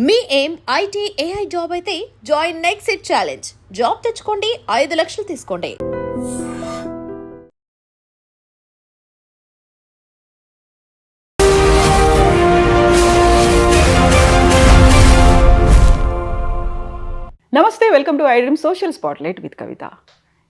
మీ ఏం IT AI job అయితే join next it challenge. Job తెచ్చుకోండి, 5 లక్షలు తీసుకోండి. నమస్తే, welcome to iDream social spotlight with Kavitha.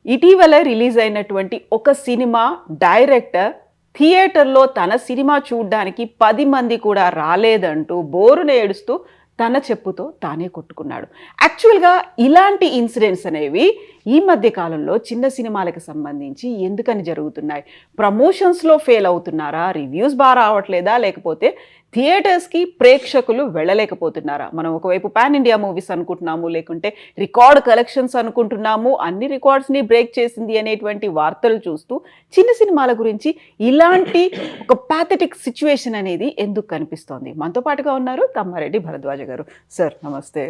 ఇటీవల రిలీజ్ అయినటువంటి ఒక సినిమా డైరెక్టర్ థియేటర్లో తన సినిమా చూడడానికి 10 మంది కూడా రాలేదంటూ బోరున ఏడుస్తూ తన చెప్పుతో తానే కొట్టుకున్నాడు. యాక్చువల్గా ఇలాంటి ఇన్సిడెంట్స్ అనేవి ఈ మధ్య కాలంలో చిన్న సినిమాలకు సంబంధించి ఎందుకని జరుగుతున్నాయి? ప్రమోషన్స్లో ఫెయిల్ అవుతున్నారా? రివ్యూస్ బాగా రావట్లేదా? లేకపోతే థియేటర్స్కి ప్రేక్షకులు వెళ్ళలేకపోతున్నారా? మనం ఒకవైపు పాన్ ఇండియా మూవీస్ అనుకుంటున్నాము, లేకుంటే రికార్డ్ కలెక్షన్స్ అనుకుంటున్నాము, అన్ని రికార్డ్స్ని బ్రేక్ చేసింది అనేటువంటి వార్తలు చూస్తూ చిన్న సినిమాల గురించి ఇలాంటి ఒక ప్యాథెటిక్ సిచ్యువేషన్ అనేది ఎందుకు కనిపిస్తోంది? మనతో పాటుగా ఉన్నారు తమ్మారెడ్డి భరద్వాజ గారు. సార్ నమస్తే.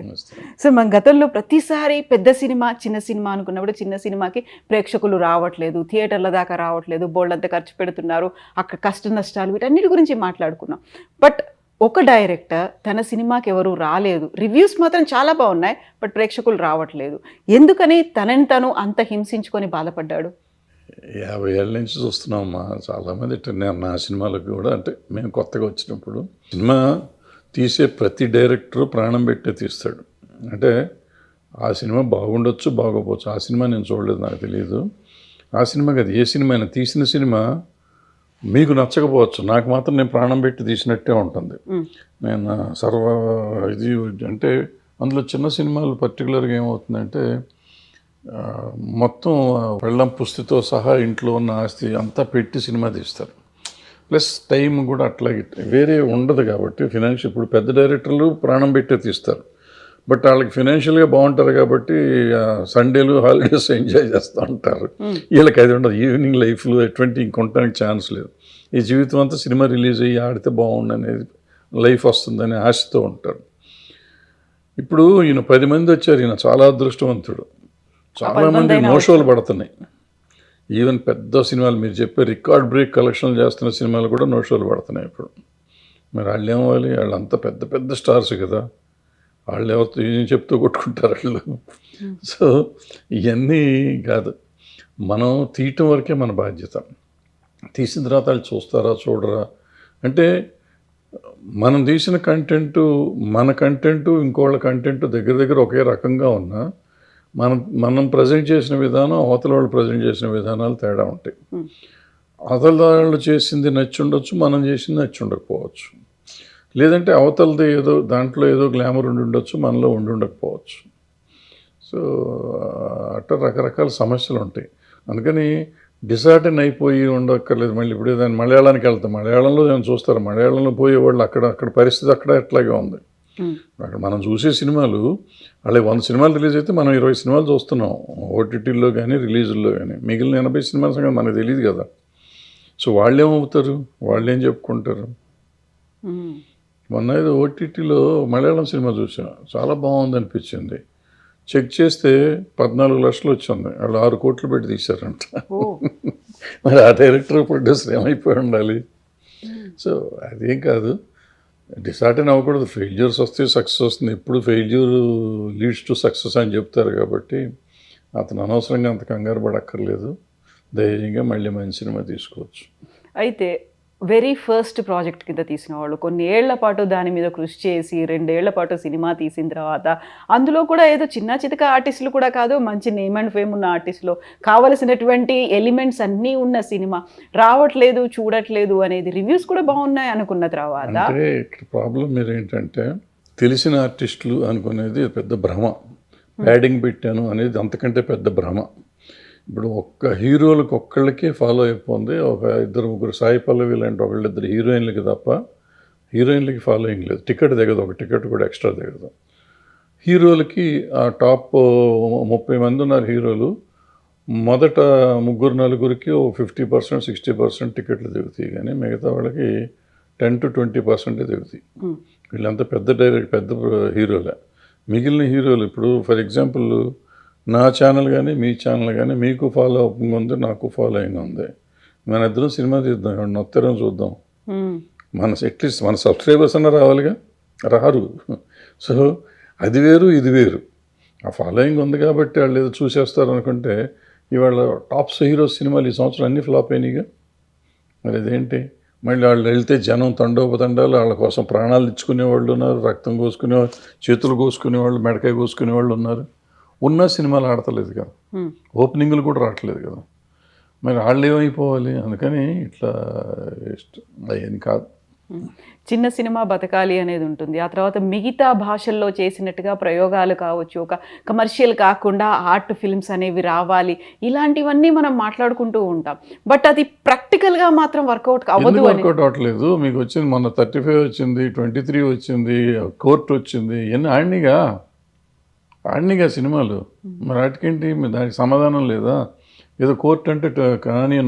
సార్, మన గతంలో ప్రతిసారి పెద్ద సినిమా చిన్న సినిమా అనుకున్నప్పుడు చిన్న సినిమాకి ప్రేక్షకులు రావట్లేదు, థియేటర్ల దాకా రావట్లేదు, బోల్డంతా ఖర్చు పెడుతున్నారు, అక్కడ కష్ట నష్టాలు, వీటన్నిటి గురించి మాట్లాడుకున్నాం. బట్ ఒక డైరెక్టర్ తన సినిమాకి ఎవరు రాలేదు, రివ్యూస్ మాత్రం చాలా బాగున్నాయి, బట్ ప్రేక్షకులు రావట్లేదు, ఎందుకని తనని తను అంత హింసించుకొని బాధపడ్డాడు? 50 ఏళ్ళ నుంచి చూస్తున్నామమ్మా. చాలామంది నా సినిమాలకు కూడా, అంటే మేము కొత్తగా వచ్చినప్పుడు సినిమా తీసే ప్రతి డైరెక్టరు ప్రాణం పెట్టే తీస్తాడు. అంటే ఆ సినిమా బాగుండొచ్చు, బాగోపోవచ్చు. ఆ సినిమా నేను చూడలేదు, నాకు తెలియదు. ఆ సినిమా కాదు, ఏ సినిమా అయినా తీసిన సినిమా మీకు నచ్చకపోవచ్చు, నాకు మాత్రం నేను ప్రాణం పెట్టి తీసినట్టే ఉంటుంది. నేను ఇది అంటే అందులో చిన్న సినిమాలు పర్టికులర్గా ఏమవుతుందంటే మొత్తం పెళ్ళం పుస్తితో సహా ఇంట్లో ఉన్న ఆస్తి అంతా పెట్టి సినిమా తీస్తారు. ప్లస్ టైం కూడా అట్లాగే వేరే ఉండదు కాబట్టి ఫినాన్షియల్. ఇప్పుడు పెద్ద డైరెక్టర్లు ప్రాణం పెట్టే తీస్తారు, బట్ వాళ్ళకి ఫినాన్షియల్గా బాగుంటారు కాబట్టి సండేలు హాలిడేస్ ఎంజాయ్ చేస్తూ ఉంటారు. వీళ్ళకి అది ఉండదు. ఈవినింగ్ లైఫ్లో ఎటువంటి ఇంకొనడానికి ఛాన్స్ లేదు. ఈ జీవితం అంతా సినిమా రిలీజ్ అయ్యి ఆడితే బాగుండు అనేది లైఫ్ వస్తుందనే ఆశతో ఉంటారు. ఇప్పుడు ఈయన 10 మంది వచ్చారు, ఈయన చాలా అదృష్టవంతుడు. చాలామంది నోషోలు పడుతున్నాయి. ఈవెన్ పెద్ద సినిమాలు మీరు చెప్పే రికార్డ్ బ్రేక్ కలెక్షన్లు చేస్తున్న సినిమాలు కూడా నోషోలు పడుతున్నాయి ఇప్పుడు. మరి వాళ్ళు ఏమవ్వాలి? వాళ్ళంతా పెద్ద పెద్ద స్టార్స్ కదా, వాళ్ళు ఎవరితో ఏం చెప్తూ కొట్టుకుంటారు వాళ్ళు. సో ఇవన్నీ కాదు, మనం తీయటం వరకే మన బాధ్యత. తీసిన తర్వాత వాళ్ళు చూస్తారా చూడరా అంటే, మనం తీసిన మన కంటెంటు ఇంకోళ్ళ కంటెంటు దగ్గర దగ్గర ఒకే రకంగా ఉన్నా మనం ప్రజెంట్ చేసిన విధానం, అవతల వాళ్ళు ప్రజెంట్ చేసిన విధానాలు తేడా ఉంటాయి. అవతల వాళ్ళు చేసింది నచ్చి ఉండొచ్చు, మనం చేసింది నచ్చి ఉండకపోవచ్చు. లేదంటే అవతలది ఏదో దాంట్లో ఏదో గ్లామర్ ఉండి ఉండొచ్చు, మనలో ఉండి ఉండకపోవచ్చు. సో అట్లా రకరకాల సమస్యలు ఉంటాయి. అందుకని డిసార్టన్ అయిపోయి ఉండక్కర్లేదు. మళ్ళీ ఇప్పుడు దాన్ని మలయాళానికి వెళ్తాం, మలయాళంలో ఏమైనా చూస్తారు, మలయాళంలో పోయేవాళ్ళు అక్కడ పరిస్థితి అక్కడ ఎట్లాగే ఉంది. అక్కడ మనం చూసే సినిమాలు అలాగే 100 సినిమాలు రిలీజ్ అయితే మనం 20 సినిమాలు చూస్తున్నాం ఓటీటీల్లో కానీ రిలీజుల్లో కానీ. మిగిలిన 80 సినిమాల సంగతి మనకు తెలియదు కదా. సో వాళ్ళు ఏమవుతారు, వాళ్ళు ఏం చెప్పుకుంటారు? మొన్న ఏదో ఓటీటీలో మలయాళం సినిమా చూసాను, చాలా బాగుంది అనిపించింది. చెక్ చేస్తే 14 లక్షలు వచ్చింది. వాళ్ళు 6 కోట్లు పెట్టి తీశారంట. మరి ఆ డైరెక్టర్ ప్రొడ్యూసర్ ఏమైపోయి ఉండాలి? సో అదేం కాదు, డిసార్టన్ అవ్వకూడదు. ఫెయిల్యూర్స్ వస్తే సక్సెస్ వస్తుంది. ఎప్పుడు ఫెయిల్యూర్ లీడ్స్ టు సక్సెస్ అని చెప్తారు కాబట్టి అతను అనవసరంగా అంత కంగారు పడక్కర్లేదు. ధైర్యంగా మళ్ళీ మంచి సినిమా తీసుకోవచ్చు. అయితే వెరీ ఫస్ట్ ప్రాజెక్ట్ కింద తీసిన వాళ్ళు కొన్ని ఏళ్ల పాటు దాని మీద కృషి చేసి 2 ఏళ్ల పాటు సినిమా తీసిన తర్వాత అందులో కూడా ఏదో చిన్న చితక ఆర్టిస్టులు కూడా కాదు, మంచి నేమ్ అండ్ ఫేమ్ ఉన్న ఆర్టిస్టులు, కావలసినటువంటి ఎలిమెంట్స్ అన్నీ ఉన్న సినిమా రావట్లేదు, చూడట్లేదు అనేది రివ్యూస్ కూడా బాగున్నాయి అనుకున్న తర్వాత అంటే ఇక్కడ ప్రాబ్లం మీరు ఏంటంటే, తెలిసిన ఆర్టిస్టులు అనుకునేది పెద్ద భ్రమ. ప్యాడింగ్ పెట్టాను అనేది అంతకంటే పెద్ద భ్రమ. ఇప్పుడు ఒక్క హీరోలకు ఒక్కళ్ళకే ఫాలో అయిపోయింది. ఒక 2-3 సాయి పల్లవి లాంటి 1-2 హీరోయిన్లకి తప్ప హీరోయిన్లకి ఫాలోయింగ్ లేదు. టికెట్ దిగదు, ఒక టికెట్ కూడా ఎక్స్ట్రా దిగదు. హీరోలకి ఆ టాప్ 30 మంది ఉన్నారు హీరోలు, మొదట 3-4కి 50%, 60% టికెట్లు దిగుతాయి, కానీ మిగతా వాళ్ళకి 10 to 20% దిగుతాయి. వీళ్ళంతా పెద్ద హీరోలే. మిగిలిన హీరోలు ఇప్పుడు ఫర్ ఎగ్జాంపుల్ నా ఛానల్ కానీ మీ ఛానల్ కానీ మీకు ఫాలో అపింగ్ ఉంది, నాకు ఫాలోయింగ్ ఉంది. మన ఇద్దరం సినిమా తీద్దాం, నొత్తరం చూద్దాం. మన అట్లీస్ట్ మన సబ్స్క్రైబర్స్ అన్న రావాలిగా, రారు. సో అది వేరు ఇది వేరు. ఆ ఫాలోయింగ్ ఉంది కాబట్టి వాళ్ళు ఏదో చూసేస్తారు అనుకుంటే ఇవాళ టాప్స్ హీరోస్ సినిమాలు ఈ సంవత్సరం అన్నీ ఫ్లాప్ అయినాయిగా. మరి అదేంటి? మళ్ళీ వాళ్ళు వెళ్తే జనం తండోపతండాలు వాళ్ళ కోసం ప్రాణాలు ఇచ్చుకునే వాళ్ళు ఉన్నారు, రక్తం కోసుకునే చేతులు కోసుకునే వాళ్ళు, మెడకాయ కోసుకునే వాళ్ళు ఉన్నారు. ఉన్న సినిమాలు ఆడతలేదు కదా, ఓపెనింగ్లు కూడా రావట్లేదు కదా. మరి వాళ్ళు ఏమైపోవాలి? అందుకని ఇట్లా అయ్యేది కాదు. చిన్న సినిమా బతకాలి అనేది ఉంటుంది. ఆ తర్వాత మిగతా భాషల్లో చేసినట్టుగా ప్రయోగాలు కావచ్చు, ఒక కమర్షియల్ కాకుండా ఆర్ట్ ఫిల్మ్స్ అనేవి రావాలి, ఇలాంటివన్నీ మనం మాట్లాడుకుంటూ ఉంటాం. బట్ అది ప్రాక్టికల్గా మాత్రం వర్కౌట్ అవ్వదు. వర్కౌట్ అవ్వట్లేదు. మీకు వచ్చింది మొన్న 35 వచ్చింది, 23 వచ్చింది, కోర్టు వచ్చింది, ఇవన్నీ ఆడినిగా సినిమాలు. మరి వాటికేంటి? దానికి సమాధానం లేదా? ఏదో కోర్టు అంటే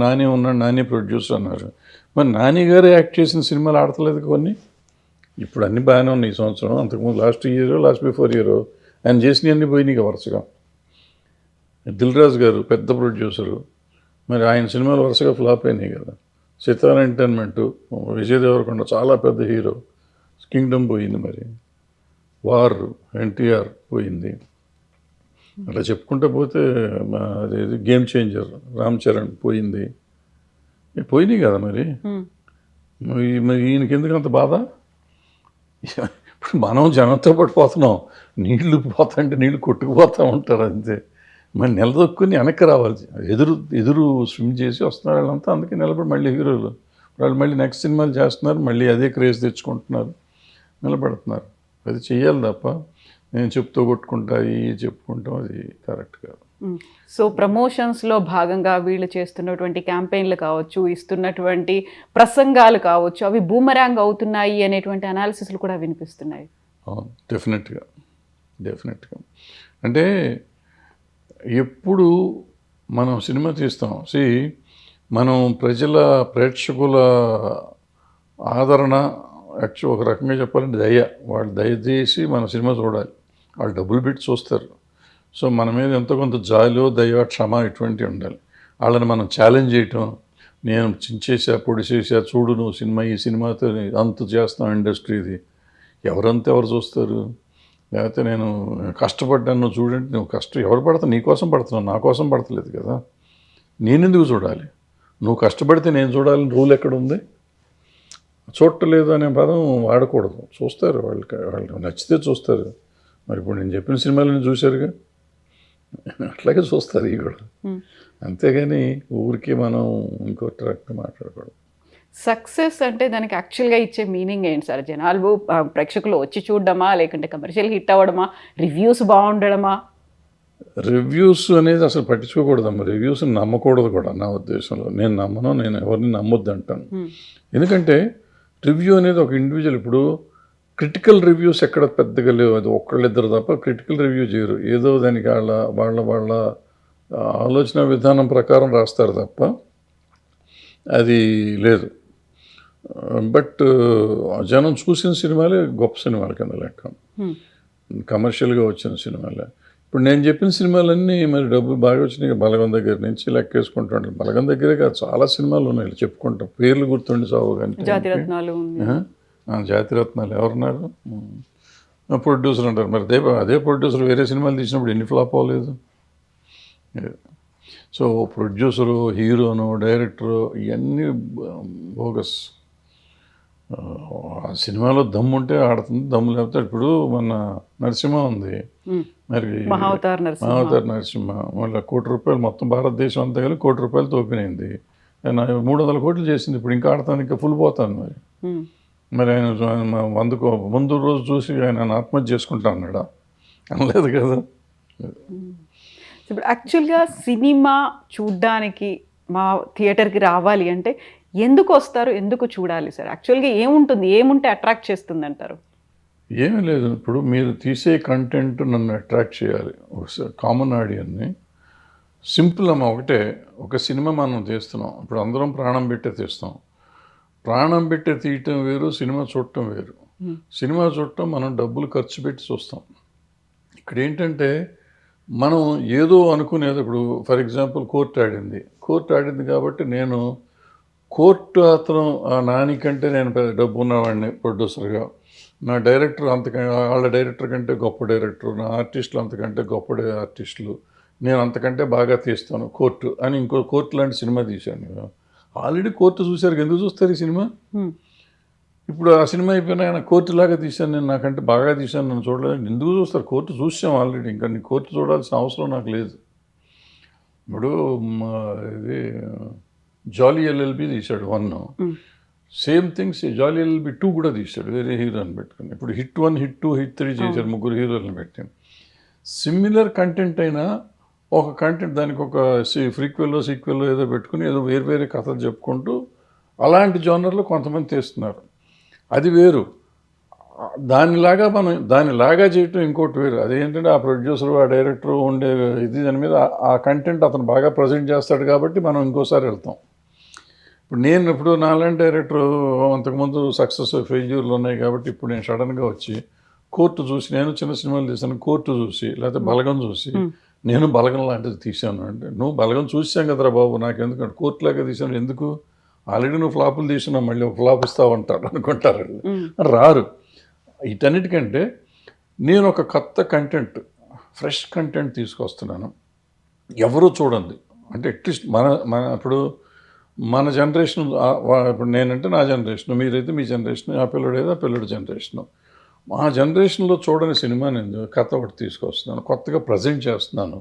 నాని ఉన్నాడు, నాని ప్రొడ్యూసర్ అన్నారు. మరి నాని గారే యాక్ట్ చేసిన సినిమాలు ఆడతలేదు కొన్ని. ఇప్పుడు అన్నీ బాగానే ఉన్నాయి ఈ సంవత్సరం. అంతకుముందు లాస్ట్ బిఫోర్ ఇయర్ ఆయన చేసినవన్నీ పోయినాయి వరుసగా. దిల్ రాజు గారు పెద్ద ప్రొడ్యూసరు, మరి ఆయన సినిమాలు వరుసగా ఫ్లాప్ అయినాయి కదా. సితారా ఎంటర్టైన్మెంట్, విజయ్ దేవరకొండ చాలా పెద్ద హీరో, కింగ్డమ్ పోయింది. మరి వార్, ఎన్టీఆర్ పోయింది. అట్లా చెప్పుకుంటూ పోతే అదేది గేమ్ చేంజర్ రామ్ చరణ్ పోయింది. పోయినాయి కదా. మరి ఈయనకి ఎందుకు అంత బాధ? ఇప్పుడు మనం జనంతో పాటు పోతున్నాం, నీళ్లు పోతాంటే నీళ్లు కొట్టుకుపోతూ ఉంటారు అంతే. మరి నిలదొక్కుని వెనక్కి రావాలి. ఎదురు స్విమ్ చేసి వస్తున్నారు వాళ్ళంతా. అందుకే నిలబడి మళ్ళీ హీరోలు వాళ్ళు మళ్ళీ నెక్స్ట్ సినిమాలు చేస్తున్నారు, మళ్ళీ అదే క్రేజ్ తెచ్చుకుంటున్నారు, నిలబడుతున్నారు. అది చెయ్యాలి తప్ప నేను చెప్తూ చెప్పుకుంటాం అది కరెక్ట్ కాదు. సో ప్రమోషన్స్లో భాగంగా వీళ్ళు చేస్తున్నటువంటి క్యాంపెయిన్లు కావచ్చు, ఇస్తున్నటువంటి ప్రసంగాలు కావచ్చు, అవి బూమరాంగ్ అవుతున్నాయి అనేటువంటి అనాలిసిస్లు కూడా వినిపిస్తున్నాయి. అవును, డెఫినెట్గా. అంటే ఎప్పుడు మనం సినిమా తీస్తాం, మనం ప్రేక్షకుల ఆదరణ యాక్చువల్ ఒక రకంగా చెప్పాలంటే వాళ్ళు దయచేసి మన సినిమా చూడాలి. వాళ్ళు డబ్బులు పెట్టి చూస్తారు. సో మన మీద ఎంతో కొంత జాలో, దయ, క్షమ ఇటువంటివి ఉండాలి. వాళ్ళని మనం ఛాలెంజ్ చేయటం, నేను చించేసా, పొడిచేసా, చూడు నువ్వు ఈ సినిమాతో అంత చేస్తాం ఇండస్ట్రీది, ఎవరు చూస్తారు? లేకపోతే నేను కష్టపడ్డాను నువ్వు చూడండి, నువ్వు ఎవరు పడతావు? నీ కోసం పడుతున్నావు, నా కోసం పడతలేదు కదా. నేనెందుకు చూడాలి? నువ్వు కష్టపడితే నేను చూడాలని రూల్ ఎక్కడ ఉంది? చూడలేదు అనే పదం వాడకూడదు. చూస్తారు, వాళ్ళకి నచ్చితే చూస్తారు. మరి ఇప్పుడు నేను చెప్పిన సినిమాలను చూశారుగా, అట్లాగే చూస్తారు ఇవి కూడా. అంతేగాని ఊరికి మనం ఇంకో ట్రాక్ని మాట్లాడకూడదు. సక్సెస్ అంటే దానికి యాక్చువల్గా ఇచ్చే మీనింగ్ ఏంటి సార్? జనాలు ప్రేక్షకులు వచ్చి చూడడమా, లేకుంటే కమర్షియల్ హిట్ అవ్వడమా, రివ్యూస్ బాగుండడమా? రివ్యూస్ అనేది అసలు పట్టించుకోకూడదమ్మా. రివ్యూస్ని నమ్మకూడదు కూడా నా ఉద్దేశంలో. నేను ఎవరిని నమ్మొద్దు అంటాను. ఎందుకంటే రివ్యూ అనేది ఒక ఇండివిజువల్. ఇప్పుడు క్రిటికల్ రివ్యూస్ ఎక్కడ పెద్దగా లేవు. అది ఒకళ్ళిద్దరు తప్ప క్రిటికల్ రివ్యూ చేయరు. ఏదో దానికి వాళ్ళ ఆలోచన విధానం ప్రకారం రాస్తారు తప్ప అది లేదు. బట్ జనం చూసిన సినిమాలే గొప్ప సినిమాల కింద లెక్క, కమర్షియల్గా వచ్చిన సినిమాలే. ఇప్పుడు నేను చెప్పిన సినిమాలన్నీ మరి డబ్బులు బాగా వచ్చినాయి. బలగం దగ్గర నుంచి లెక్కేసుకుంటూ ఉంటాను. బలగం దగ్గరే కాదు, చాలా సినిమాలు ఉన్నాయి చెప్పుకుంటాం, పేర్లు గుర్తుండి సాగు. కానీ జాతిరత్నాలు ఎవరున్నారు? ప్రొడ్యూసర్ అంటారు. మరి అదే ప్రొడ్యూసర్ వేరే సినిమాలు తీసినప్పుడు ఎన్ని ఫ్లాప్ అవ్వలేదు? సో ప్రొడ్యూసరు, హీరోను, డైరెక్టరు ఇవన్నీ బోగస్. ఆ సినిమాలో దమ్ము ఉంటే ఆడుతుంది, దమ్ము లేకపోతే. ఇప్పుడు మన నరసింహ ఉంది, మరి మహావతార్ నరసింహ మళ్ళీ ₹1,00,00,000 మొత్తం భారతదేశం అంతా కలిసి ₹1,00,00,000 తోపినైంది. 300 కోట్లు చేసింది. ఇప్పుడు ఇంకా ఆడతాను, ఇంకా ఫుల్ పోతాను. మరి ఆయన 100 ముందు రోజు చూసి ఆయన ఆత్మహత్య చేసుకుంటా అన్నాడా? అనలేదు కదా. ఇప్పుడు యాక్చువల్గా సినిమా చూడ్డానికి మా థియేటర్కి రావాలి అంటే ఎందుకు వస్తారు, ఎందుకు చూడాలి సార్? యాక్చువల్గా ఏముంటే అట్రాక్ట్ చేస్తుంది అంటారు? ఏమీ లేదు. ఇప్పుడు మీరు తీసే కంటెంట్ నన్ను అట్రాక్ట్ చేయాలి, కామన్ ఆడియన్ని. సింపుల్ అమ్మ, ఒకటే. ఒక సినిమా మనం తీస్తున్నాం, ఇప్పుడు అందరం ప్రాణం పెట్టే తీస్తాం. ప్రాణం పెట్టే తీయటం వేరు, సినిమా చూడటం వేరు. సినిమా చూడటం మనం డబ్బులు ఖర్చు పెట్టి చూస్తాం. ఇక్కడ ఏంటంటే మనం ఏదో అనుకునేది. ఇప్పుడు ఫర్ ఎగ్జాంపుల్ కోర్టు ఆడింది కాబట్టి నేను కోర్టు అతను నాని కంటే నేను పెద్ద డబ్బు ఉన్నవాడిని ప్రొడ్యూసర్గా, నా డైరెక్టర్ వాళ్ళ డైరెక్టర్ కంటే గొప్ప డైరెక్టర్, నా ఆర్టిస్టులు అంతకంటే గొప్ప ఆర్టిస్టులు, నేను అంతకంటే బాగా తీస్తాను కోర్టు అని ఇంకో కోర్టు లాంటి సినిమా తీశాను. ఆల్రెడీ కోర్టు చూశారు, ఎందుకు చూస్తారు ఈ సినిమా? ఇప్పుడు ఆ సినిమా అయిపోయినా ఆయన కోర్టులాగా తీశాను, నేను నాకంటే బాగా తీశాను, నన్ను చూడలేదు, ఎందుకు చూస్తారు? కోర్టు చూసాం ఆల్రెడీ, ఇంకా నీ కోర్టు చూడాల్సిన అవసరం నాకు లేదు. ఇప్పుడు ఇది జాలీ ఎల్ఎల్బి తీశాడు 1, సేమ్ థింగ్స్ జాలీ ఎల్ఎల్బి 2 కూడా తీశాడు వేరే హీరోని పెట్టుకుని. ఇప్పుడు హిట్ 1, హిట్ 2, హిట్ 3 చేశారు, 3 హీరోలను పెట్టి. సిమిలర్ కంటెంట్ అయినా ఒక కంటెంట్ దానికి ఒక సీక్వెల్లో ఏదో పెట్టుకుని ఏదో వేరే కథలు చెప్పుకుంటూ అలాంటి జోనర్లో కొంతమంది తీస్తున్నారు, అది వేరు. దానిలాగా చేయటం ఇంకోటి వేరు. అదేంటంటే ఆ ప్రొడ్యూసర్, ఆ డైరెక్టర్ ఉండే దాని మీద ఆ కంటెంట్ అతను బాగా ప్రజెంట్ చేస్తాడు కాబట్టి మనం ఇంకోసారి వెళ్తాం. ఇప్పుడు నాలాంటి డైరెక్టర్ అంతకుముందు సక్సెస్ ఫెయిల్యూర్లు ఉన్నాయి కాబట్టి ఇప్పుడు నేను సడన్గా వచ్చి కోర్టు చూసి, నేను చిన్న సినిమాలు తీసాను, కోర్టు చూసి లేకపోతే బలగం చూసి నేను బలగం లాంటిది తీశాను అంటే, నువ్వు బలగం చూసాం కదరా బాబు, నాకు ఎందుకంటే కోర్టులాగా తీసాను ఎందుకు, ఆల్రెడీ నువ్వు ఫ్లాపులు తీసినావు, మళ్ళీ ఒక ఫ్లాప్ ఇస్తావు అంటారు అనుకుంటారు, రారు. వీటన్నిటికంటే నేను ఒక కొత్త కంటెంట్, ఫ్రెష్ కంటెంట్ తీసుకొస్తున్నాను, ఎవరూ చూడండి. అంటే అట్లీస్ట్ ఇప్పుడు మన జనరేషన్, ఇప్పుడు నేనంటే నా జనరేషన్, మీరైతే మీ జనరేషన్, ఆ పిల్లడైతే ఆ పిల్లడి జనరేషను, మా జనరేషన్లో చూడని సినిమా నేను కథ ఒకటి తీసుకొస్తున్నాను, కొత్తగా ప్రజెంట్ చేస్తున్నాను.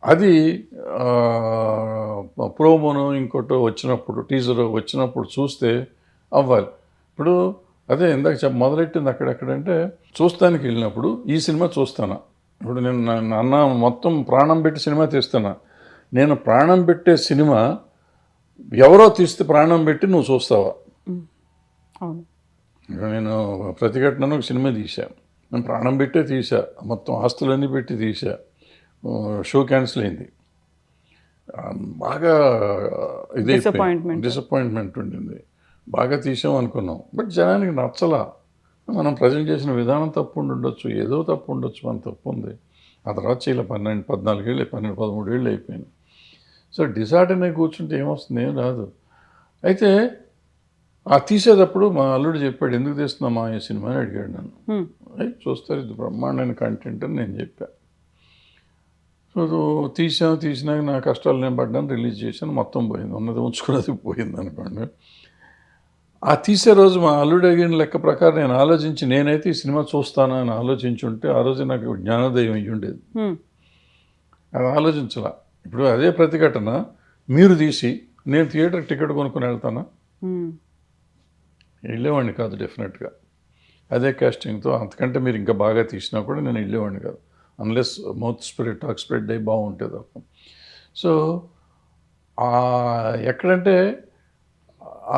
అది ప్రోమోను ఇంకోటి వచ్చినప్పుడు, టీజర్ వచ్చినప్పుడు చూస్తే అవ్వాలి. ఇప్పుడు అదే ఇందాక మొదలెట్టింది అక్కడెక్కడంటే, చూస్తానికి వెళ్ళినప్పుడు ఈ సినిమా చూస్తాను. ఇప్పుడు నేను అన్న మొత్తం ప్రాణం పెట్టి సినిమా తీస్తున్నా, నేను ప్రాణం పెట్టే సినిమా ఎవరో తీస్తే ప్రాణం పెట్టి నువ్వు చూస్తావా? నేను ప్రతిఘటనను ఒక సినిమా తీశాను, నేను ప్రాణం పెట్టే తీసా, మొత్తం ఆస్తులన్నీ పెట్టి తీసా, షో క్యాన్సిల్ అయింది, బాగా డిసప్పాయింట్మెంట్ ఉండింది, బాగా తీసాం అనుకున్నాం, బట్ జనానికి నచ్చలా. మనం ప్రజెంట్ చేసిన విధానం తప్పు ఉండొచ్చు, ఏదో తప్పు ఉండొచ్చు, మన తప్పు ఉంది. ఆ తర్వాత చేయలే, 14 ఏళ్ళు 13 ఏళ్ళు అయిపోయింది. సో డిసార్డర్ కూర్చుంటే ఏమొస్తుంది, ఏం రాదు. అయితే ఆ తీసేటప్పుడు మా అల్లుడు చెప్పాడు, ఎందుకు తీస్తున్నామా ఈ సినిమా అని అడిగాడు నన్ను. చూస్తారు ఇది బ్రహ్మాండమైన కంటెంట్ అని నేను చెప్పాను. సో తీసినాక నా కష్టాలు నేను పడ్డాను, రిలీజ్ చేశాను, మొత్తం పోయింది, ఉన్నది ఉంచుకున్నది పోయింది అనుకోండి. ఆ తీసే రోజు మా అల్లుడు అడిగిన లెక్క ప్రకారం నేను ఆలోచించి, నేనైతే ఈ సినిమా చూస్తాను అని ఆలోచించుంటే ఆ రోజు నాకు జ్ఞానోదయం అయ్యి ఉండేది. అది ఆలోచించాల. ఇప్పుడు అదే ప్రతిఘటన మీరు తీసి నేను థియేటర్ టికెట్ కొనుక్కొని వెళ్తానా? వెళ్ళేవాడిని కాదు డెఫినెట్గా. అదే కాస్టింగ్తో అంతకంటే మీరు ఇంకా బాగా తీసినా కూడా నేను వెళ్ళేవాడిని కాదు, unless mouth spread, talk spread అయ్యి బాగుంటుంది తప్ప. సో ఎక్కడంటే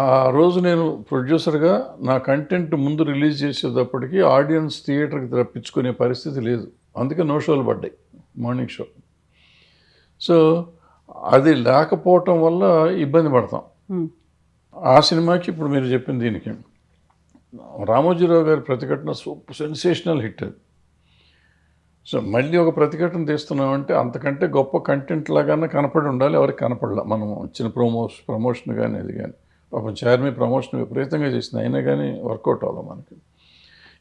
ఆ రోజు నేను ప్రొడ్యూసర్గా నా కంటెంట్ ముందు రిలీజ్ చేసేటప్పటికి ఆడియన్స్ థియేటర్కి రప్పించుకునే పరిస్థితి లేదు, అందుకే నో షోలు పడ్డాయి, మార్నింగ్ షో. సో అది లేకపోవటం వల్ల ఇబ్బంది పడతాం. ఆ సినిమాకి ఇప్పుడు మీరు చెప్పిన దీనికి రామోజీరావు గారి ప్రతిఘటన సెన్సేషనల్ హిట్ అది. సో మళ్ళీ ఒక ప్రతిఘటన తీస్తున్నామంటే అంతకంటే గొప్ప కంటెంట్ లాగానే కనపడి ఉండాలి, ఎవరికి కనపడలే. మనం వచ్చిన ప్రమోషన్ కానీ అది కానీ, పాపం చార్మి ప్రమోషన్ విపరీతంగా చేసింది, అయినా కానీ వర్కౌట్ అవ్వాలి మనకి.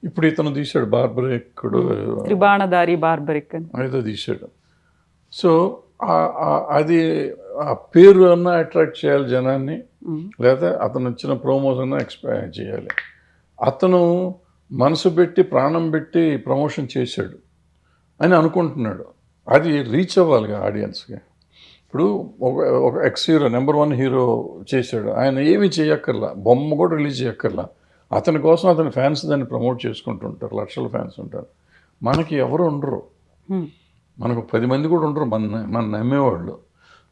ఇప్పుడు ఇతను తీశాడు బార్బరిక్కుడు, త్రిబాణధారి బార్బరిక్ ఏదో తీశాడు. సో అది ఆ పేరు అన్నా అట్రాక్ట్ చేయాలి జనాన్ని, లేదా అతను వచ్చిన ప్రోమోస్ అన్నా ఎక్స్పైర్ చేయాలి. అతను మనసు పెట్టి ప్రాణం పెట్టి ప్రమోషన్ చేశాడు అని అనుకుంటున్నాడు, అది రీచ్ అవ్వాలిగా ఆడియన్స్కి. ఇప్పుడు ఒక ఎక్స్ హీరో, నెంబర్ 1 హీరో చేశాడు, ఆయన ఏమీ చేయక్కర్లా, బొమ్మ కూడా రిలీజ్ చేయక్కర్లా, అతని కోసం అతని ఫ్యాన్స్ దాన్ని ప్రమోట్ చేసుకుంటుంటారు, లక్షల ఫ్యాన్స్ ఉంటారు. మనకి ఎవరు ఉండరు, మనకు 10 మంది కూడా ఉండరు మన నమ్మేవాళ్ళు.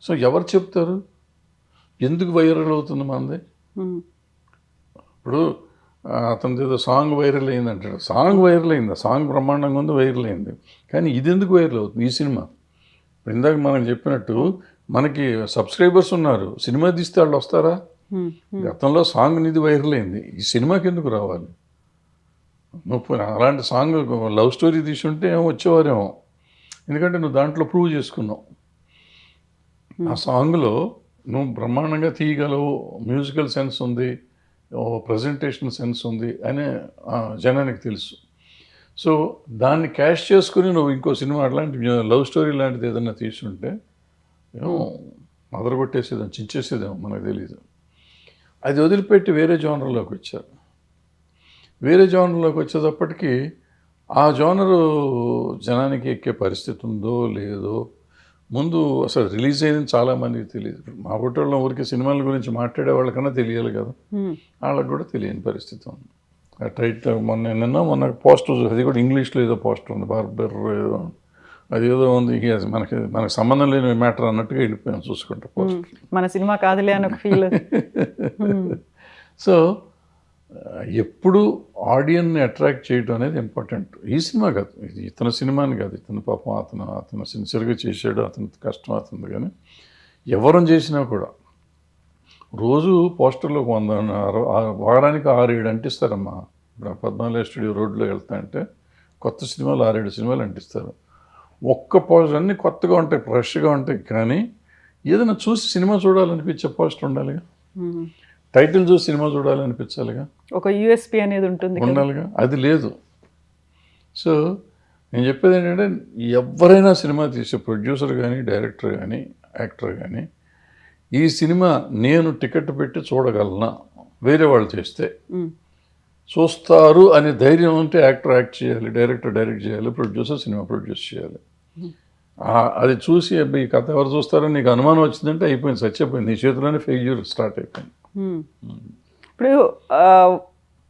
సో ఎవరు చెప్తారు ఎందుకు వైరల్ అవుతుంది మనది? ఇప్పుడు అతనిది ఏదో సాంగ్ వైరల్ అయింది అంటాడు, సాంగ్ వైరల్ అయింది, సాంగ్ బ్రహ్మాండంగా ఉంది, వైరల్ అయింది, కానీ ఇది ఎందుకు వైరల్ అవుతుంది? ఈ సినిమా ఇప్పుడు ఇందాక మనం చెప్పినట్టు మనకి సబ్స్క్రైబర్స్ ఉన్నారు, సినిమా తీస్తే వాళ్ళు వస్తారా? గతంలో సాంగ్ నిది వైరల్ అయింది, ఈ సినిమాకి ఎందుకు రావాలి? నువ్వు అలాంటి సాంగ్ లవ్ స్టోరీ తీసుంటే ఏమో వచ్చేవారేమో, ఎందుకంటే నువ్వు దాంట్లో ప్రూవ్ చేసుకున్నావు, ఆ సాంగ్లో నువ్వు బ్రహ్మాండంగా తీయగలవు, మ్యూజికల్ సెన్స్ ఉంది, ప్రజెంటేషన్ సెన్స్ ఉంది అని జనానికి తెలుసు. సో దాన్ని క్యాష్ చేసుకుని నువ్వు ఇంకో సినిమా అట్లాంటి లవ్ స్టోరీ లాంటిది ఏదైనా తీసుంటే ఏమో మొదలుగొట్టేసేదాం, చించేసేదేమో, మనకు తెలీదు. అది వదిలిపెట్టి వేరే జోనర్లోకి వచ్చారు. వేరే జోనర్లోకి వచ్చేటప్పటికి ఆ జోనరు జనానికి ఎక్కే పరిస్థితి ఉందో లేదో ముందు అసలు రిలీజ్ అయింది చాలామందికి తెలియదు. మా ఫోటోలో ఊరికి సినిమాల గురించి మాట్లాడే వాళ్ళకన్నా తెలియాలి కదా, వాళ్ళకి కూడా తెలియని పరిస్థితి ఉంది. ఆ టైటిల్ మొన్న పోస్టర్, అది కూడా ఇంగ్లీష్లో ఏదో పోస్టర్ ఉంది, బార్బర్ ఏదో, అదేదో ఉంది. మనకు సంబంధం లేని మ్యాటర్ అన్నట్టుగా వెళ్ళిపోయాం చూసుకుంటే పోస్టర్. మన సినిమా కాదులే అని ఒక ఫీల్. సో ఎప్పుడు ఆడియన్ని అట్రాక్ట్ చేయడం అనేది ఇంపార్టెంట్. ఈ సినిమా కాదు, ఇది ఇతని సినిమాని కాదు, ఇతను పాపం అతను సిన్సియర్గా చేసాడు, అతని కష్టం అతను. కానీ ఎవరం చేసినా కూడా రోజు పోస్టర్లో వారానికి 6-7 అంటిస్తారమ్మా. ఇప్పుడు 14 స్టూడియో రోడ్లో వెళ్తా అంటే కొత్త సినిమాలు 6-7 సినిమాలు అంటిస్తారు. ఒక్క పోస్టర్ అన్నీ కొత్తగా ఉంటాయి, ఫ్రెష్గా ఉంటాయి. కానీ ఏదైనా చూసి సినిమా చూడాలనిపించే పోస్టర్ ఉండాలిగా, టైటిల్ చూసి సినిమా చూడాలనిపించాలిగా, ఒక యూఎస్పీ అనేది ఉండాలిగా. అది లేదు. సో నేను చెప్పేది ఏంటంటే ఎవరైనా సినిమా తీసే ప్రొడ్యూసర్ కానీ, డైరెక్టర్ కానీ, యాక్టర్ కానీ ఈ సినిమా నేను టికెట్ పెట్టి చూడగలనా, వేరే వాళ్ళు చేస్తే చూస్తారు అనే ధైర్యం ఉంటే యాక్టర్ యాక్ట్ చేయాలి, డైరెక్టర్ డైరెక్ట్ చేయాలి, ప్రొడ్యూసర్ సినిమా ప్రొడ్యూస్ చేయాలి. అది చూసి ఈ కథ ఎవరు చూస్తారని నీకు అనుమానం వచ్చిందంటే అయిపోయింది, చచ్చిపోయింది, నీ చేతిలోనే ఫెయిల్యూర్ స్టార్ట్ అయిపోయింది. ఇప్పుడు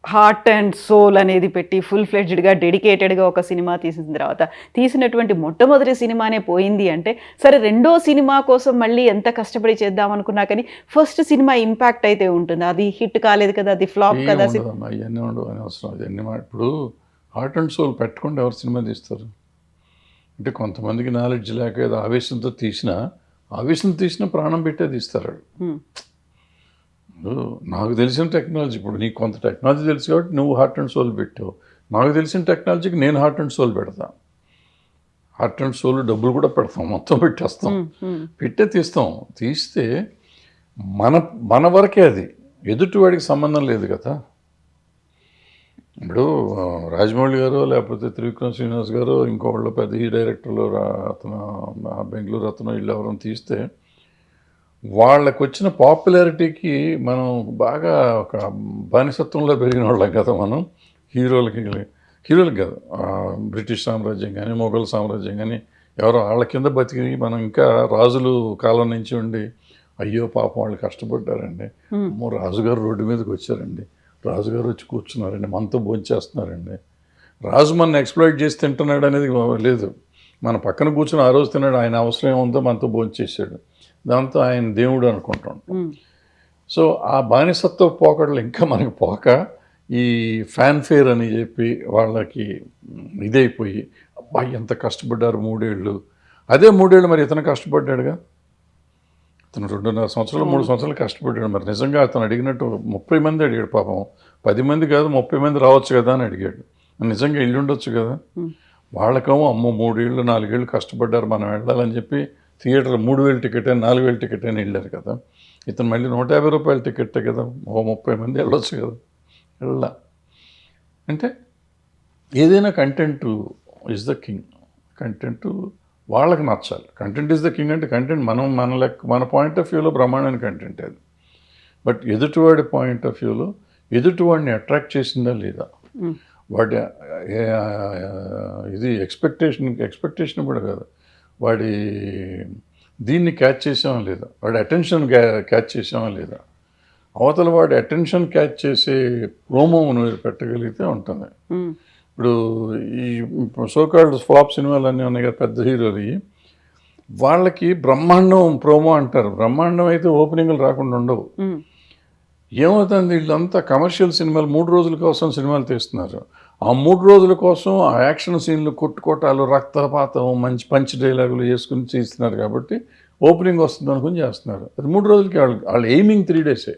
హార్ట్ అండ్ సోల్ అనేది పెట్టి ఫుల్ ఫ్లెడ్జ్డ్గా డెడికేటెడ్గా ఒక సినిమా తీసిన తర్వాత తీసినటువంటి మొట్టమొదటి సినిమానే పోయింది అంటే సరే, రెండో సినిమా కోసం మళ్ళీ ఎంత కష్టపడి చేద్దాం అనుకున్నా కానీ ఫస్ట్ సినిమా ఇంపాక్ట్ అయితే ఉంటుంది. అది హిట్ కాలేదు కదా, అది ఫ్లాప్ కదా. అవన్నీ ఉండవు అని అవసరం. అవన్నీ ఇప్పుడు హార్ట్ అండ్ సోల్ పెట్టకుండా ఎవరు సినిమా తీస్తారు? అంటే కొంతమందికి నాలెడ్జ్ లేక ఏదో ఆవేశంతో తీసినా ప్రాణం పెట్టే తీస్తారు. నాకు తెలిసిన టెక్నాలజీ, ఇప్పుడు నీకు కొంత టెక్నాలజీ తెలుసు కాబట్టి నువ్వు హార్ట్ అండ్ సోల్ పెట్టావు. నాకు తెలిసిన టెక్నాలజీకి నేను హార్ట్ అండ్ సోల్ పెడతా. హార్ట్ అండ్ సోల్ డబ్బులు కూడా పెడతాం, మొత్తం పెట్టేస్తాం, తీస్తాం. తీస్తే మన వరకే, అది ఎదుటివాడికి సంబంధం లేదు కదా. ఇప్పుడు రాజమౌళి గారు లేకపోతే త్రివిక్రమ్ శ్రీనివాస్ గారు ఇంకోళ్ళు పెద్ద ఈ డైరెక్టర్లు అతను బెంగళూరు అతను వీళ్ళు ఎవరైనా తీస్తే వాళ్ళకు వచ్చిన పాపులారిటీకి మనం బాగా ఒక బానిసత్వంలో పెరిగిన వాళ్ళం కదా. మనం హీరోలకి కాదు, బ్రిటిష్ సామ్రాజ్యం కానీ మొఘల్ సామ్రాజ్యం కానీ ఎవరో వాళ్ళ కింద బతికి మనం ఇంకా రాజులు కాలం నుంచి ఉండి అయ్యో పాపం వాళ్ళు కష్టపడ్డారండి, రాజుగారు రోడ్డు మీదకి వచ్చారండి, రాజుగారు వచ్చి కూర్చున్నారండి, మనతో భోంచేస్తున్నారండి, రాజు మన ఎక్స్ప్లాయిట్ చేసి తింటున్నాడు అనేది లేదు. మన పక్కన కూర్చుని ఆ రోజు తిన్నాడు, ఆయన అవసరం ఏముందో మనతో భోంచేసాడు, దాంతో ఆయన దేవుడు అనుకుంటాం. సో ఆ బానిసత్వ పోకడలు ఇంకా మనకి పోక ఈ ఫ్యాన్ఫేర్ అని చెప్పి వాళ్ళకి ఇదైపోయి అబ్బాయి ఎంత కష్టపడ్డారు 3 ఏళ్ళు. అదే 3 ఏళ్ళు మరి ఇతను కష్టపడ్డాడుగా, అతను 2.5 సంవత్సరాలు 3 సంవత్సరాలు కష్టపడ్డాడు. మరి నిజంగా అతను అడిగినట్టు 30 మంది అడిగాడు పాపం, 10 మంది కాదు 30 మంది రావచ్చు కదా అని అడిగాడు. నిజంగా ఇల్లు ఉండొచ్చు కదా. వాళ్ళకేమో అమ్మో 3 ఏళ్ళు 4 ఏళ్ళు కష్టపడ్డారు మనం వెళ్ళాలని చెప్పి థియేటర్లో 3,000 టికెట్ అని 4,000 టికెట్ అని వెళ్ళారు కదా. ఇతను మళ్ళీ 150 రూపాయల టికెట్టే కదా, 30 మంది వెళ్ళొచ్చు కదా. వెళ్ళా అంటే ఏదైనా content is the king. Content వాళ్ళకి నచ్చాలి. కంటెంట్ ఈజ్ ద కింగ్ అంటే కంటెంట్ మన పాయింట్ ఆఫ్ వ్యూలో బ్రహ్మాండమైన కంటెంట్ అది. బట్ ఎదుటివాడి పాయింట్ ఆఫ్ వ్యూలో ఎదుటివాడిని అట్రాక్ట్ చేసిందా లేదా, వాడి ఇది ఎక్స్పెక్టేషన్ కూడా కాదు, వాడి దీన్ని క్యాచ్ చేసామా లేదా, వాడి అటెన్షన్ క్యాచ్ చేసామా లేదా, అవతల వాడి అటెన్షన్ క్యాచ్ చేసే ప్రోమో పెట్టగలిగితే ఉంటుంది. ఇప్పుడు ఈ సోకాల్డ్ ఫ్లాప్ సినిమాలు అన్నీ ఉన్నాయి కదా పెద్ద హీరోలు, వాళ్ళకి బ్రహ్మాండం ప్రోమో అంటారు. బ్రహ్మాండం అయితే ఓపెనింగ్లు రాకుండా ఉండవు. ఏమవుతుంది, వీళ్ళంతా కమర్షియల్ సినిమాలు 3 రోజుల కోసం సినిమాలు తీస్తున్నారు. ఆ 3 రోజుల కోసం ఆ యాక్షన్ సీన్లు, కొట్టుకోటాలు, రక్తపాతం, మంచి పంచ్ డైలాగులు వేసుకుని చేస్తున్నారు కాబట్టి ఓపెనింగ్ వస్తుంది అనుకుని చేస్తున్నారు. అది 3 రోజులకి వాళ్ళు ఎయిమింగ్ 3 డేసే.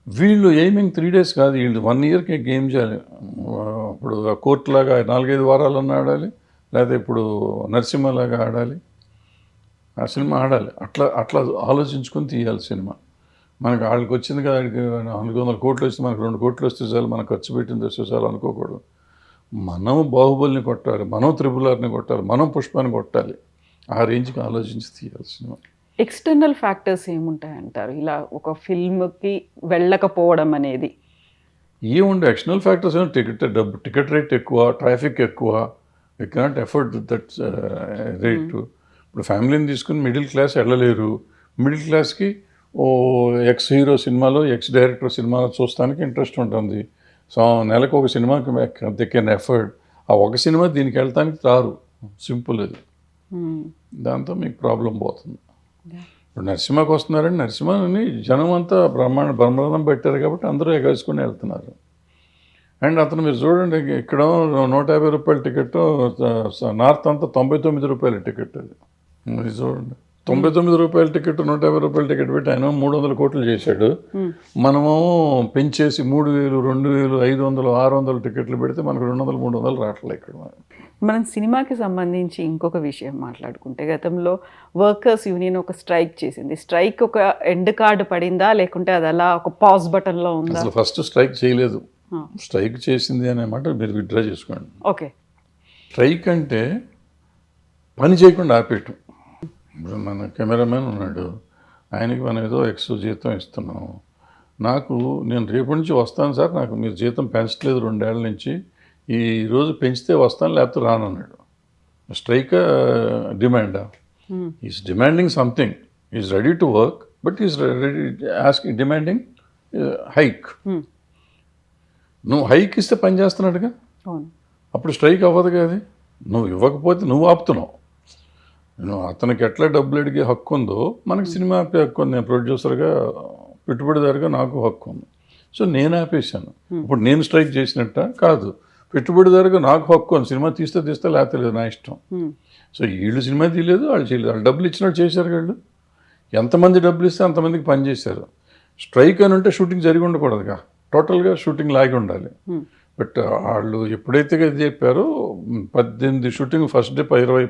వీళ్ళు ఎయిమింగ్ 3 డేస్ కాదు, వీళ్ళు 1 ఇయర్కి గేమ్ చేయాలి. ఇప్పుడు కోర్టులాగా 4-5 వారాలన్నా ఆడాలి, లేకపోతే ఇప్పుడు నరసింహలాగా ఆడాలి, ఆ సినిమా ఆడాలి. అట్లా ఆలోచించుకొని తీయాలి సినిమా. మనకు వాళ్ళకి వచ్చింది కదా, 400 కోట్లు వస్తే మనకు 2 కోట్లు వస్తే చాలు, మనం ఖర్చు పెట్టింది వస్తే చాలు అనుకోకూడదు. మనం బాహుబలిని కొట్టాలి, మనం త్రిపుల్-ఆర్ని కొట్టాలి, మనం పుష్పాన్ని కొట్టాలి. ఆ రేంజ్కి ఆలోచించి తీయాల్సిన. ఎక్స్టర్నల్ ఫ్యాక్టర్స్ ఏముంటాయంటారు ఇలా ఒక ఫిల్మ్కి వెళ్ళకపోవడం అనేది? ఏముండే ఎక్స్టర్నల్ ఫ్యాక్టర్స్ ఏమో టికెట్ రేట్ ఎక్కువ, ట్రాఫిక్ ఎక్కువ. You cannot afford that rate. ఇప్పుడు ఫ్యామిలీని తీసుకుని మిడిల్ క్లాస్ వెళ్ళలేరు. మిడిల్ క్లాస్కి ఎక్స్ హీరో సినిమాలో, ఎక్స్ డైరెక్టర్ సినిమాలో చూస్తానికి ఇంట్రెస్ట్ ఉంటుంది. సో నెలకు ఒక సినిమాకి దే కెన్ ఎఫర్డ్. ఆ ఒక సినిమా దీనికి వెళ్తానికి రారు. సింపుల్ అది. దాంతో మీకు ప్రాబ్లం పోతుంది. ఇప్పుడు నరసింహకి వస్తున్నారండి, నరసింహని జనం అంతా బ్రహ్మాండం పెట్టారు కాబట్టి అందరూ ఎగేసుకుని వెళ్తున్నారు. అండ్ అతను మీరు చూడండి, ఇక్కడ 150 రూపాయల టికెట్, నార్త్ అంతా 99 రూపాయల టికెట్. అది మీరు చూడండి, 99 రూపాయల టికెట్, 150 రూపాయల టికెట్ పెట్టి ఆయన 300 కోట్లు చేశాడు. మనము పెంచేసి 3000, 2000, 500, 600 టికెట్లు పెడితే మనకు 200, 300 రావట్లేదు ఇక్కడ. మనం సినిమాకి సంబంధించి ఇంకొక విషయం మాట్లాడుకుంటే, గతంలో వర్కర్స్ యూనియన్ ఒక స్ట్రైక్ చేసింది. స్ట్రైక్ ఒక ఎండ్ కార్డు పడిందా, లేకుంటే అది అలా ఒక పాజ్ బటన్లో ఉందా? అసలు ఫస్ట్ స్ట్రైక్ చేయలేదు. స్ట్రైక్ చేసింది అనే మాట మీరు విత్డ్రా చేసుకోండి. ఓకే. స్ట్రైక్ అంటే పని చేయకుండా ఆపేయటం. ఇప్పుడు మన కెమెరామెన్ ఉన్నాడు, ఆయనకి మనం ఏదో ఎక్స్ జీతం ఇస్తున్నాం. నేను రేపటి నుంచి వస్తాను సార్, నాకు మీరు జీతం పెంచట్లేదు 2 ఏళ్ల నుంచి, ఈ రోజు పెంచితే వస్తాను లేకపోతే రానన్నాడు. స్ట్రైక్ డిమాండా? Is demanding something. Is ready to work, but is ready demanding hike. నువ్వు హైక్ ఇస్తే పని చేస్తున్నాడుగా, అప్పుడు స్ట్రైక్ అవ్వదు కదా. నువ్వు ఇవ్వకపోతే నువ్వు ఆపుతున్నావు. అతనికి ఎట్లా డబ్బులు అడిగే హక్కు ఉందో మనకి సినిమా ఆపే హక్కు ఉంది. నేను ప్రొడ్యూసర్గా, పెట్టుబడిదారుగా నాకు హక్కు ఉంది. సో నేను ఆపేశాను. ఇప్పుడు నేను స్ట్రైక్ చేసినట్ట కాదు, పెట్టుబడిదారుగా నాకు హక్కు ఉంది. సినిమా తీస్తే లేకపోతే లేదు, నా ఇష్టం. సో వీళ్ళు సినిమా తీయలేదు, వాళ్ళు చేయలేదు. వాళ్ళు డబ్బులు ఇచ్చినట్టు చేశారు. వాళ్ళు ఎంతమంది డబ్బులు ఇస్తే అంతమందికి పని చేశారు. స్ట్రైక్ అని ఉంటే షూటింగ్ జరిగి ఉండకూడదుగా, టోటల్గా షూటింగ్ లాగి ఉండాలి. బట్ వాళ్ళు ఎప్పుడైతే ఇది చెప్పారో 18 షూటింగ్, ఫస్ట్ డే 20,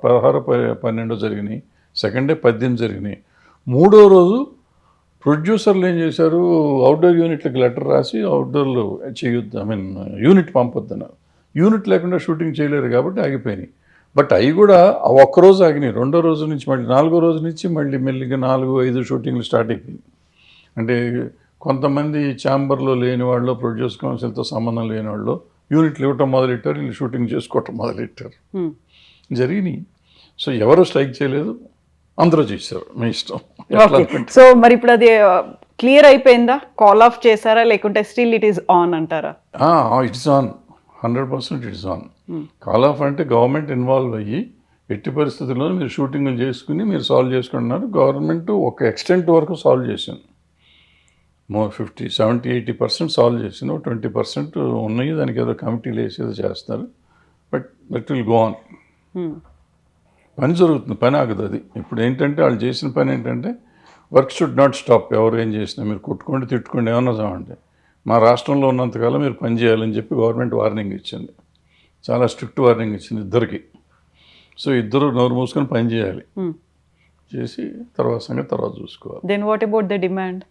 16, 12 జరిగినాయి. సెకండ్ డే 18 జరిగినాయి. 3వ రోజు ప్రొడ్యూసర్లు ఏం చేశారు, అవుట్డోర్ యూనిట్లకి లెటర్ రాసి అవుట్డోర్లో చేయొద్దు, యూనిట్ పంపొద్దన్నారు. యూనిట్ లేకుండా షూటింగ్ చేయలేరు కాబట్టి ఆగిపోయినాయి. బట్ అవి కూడా ఒక్కరోజు ఆగినాయి. 2వ రోజు నుంచి మళ్ళీ 4వ రోజు నుంచి మళ్ళీ మెల్లిగా 4, 5 షూటింగ్లు స్టార్ట్ అయిపోయింది. అంటే కొంతమంది ఛాంబర్లో లేని వాళ్ళు, ప్రొడ్యూస్ కౌన్సిల్తో సంబంధం లేని వాళ్ళు యూనిట్లు ఇవ్వటం మొదలెట్టారు, వీళ్ళు షూటింగ్ చేసుకోవటం మొదలెట్టారు. జరిగినాయి. సో ఎవరు స్ట్రైక్ చేయలేదు, అందరూ చేశారు. మీ ఇష్టం. సో మరి ఇప్పుడు అది క్లియర్ అయిపోయిందా? కాల్ ఆఫ్ చేశారా, లేకుంటే స్టిల్ ఇట్ ఈస్ ఆన్ అంటారా? It's on, 100% it's on. Call of అంటే గవర్నమెంట్ ఇన్వాల్వ్ అయ్యి ఎట్టి పరిస్థితుల్లో మీరు షూటింగ్లు చేసుకుని మీరు సాల్వ్ చేసుకుంటున్నారు. గవర్నమెంట్ ఒక ఎక్స్టెంట్ వరకు సాల్వ్ చేసింది. 50, 70, 80% సాల్వ్ చేసిన, 20% ఉన్నాయి. దానికి ఏదో కమిటీలు వేసి ఏదో చేస్తారు. But that will go on. పని జరుగుతుంది, పని ఆగదు. అది ఇప్పుడు ఏంటంటే వాళ్ళు చేసిన పని ఏంటంటే వర్క్ షుడ్ నాట్ స్టాప్. ఎవరు ఏం చేసినా మీరు కొట్టుకోండి, తిట్టుకోండి, ఏమన్నా చావండి, మా రాష్ట్రంలో ఉన్నంతకాలం మీరు పని చేయాలని చెప్పి గవర్నమెంట్ వార్నింగ్ ఇచ్చింది. చాలా స్ట్రిక్ట్ వార్నింగ్ ఇచ్చింది ఇద్దరికి. సో ఇద్దరు నోరు మూసుకొని పని చేయాలి. చేసి తర్వాత సంగతి తర్వాత చూసుకోవాలి. Then what about the demand?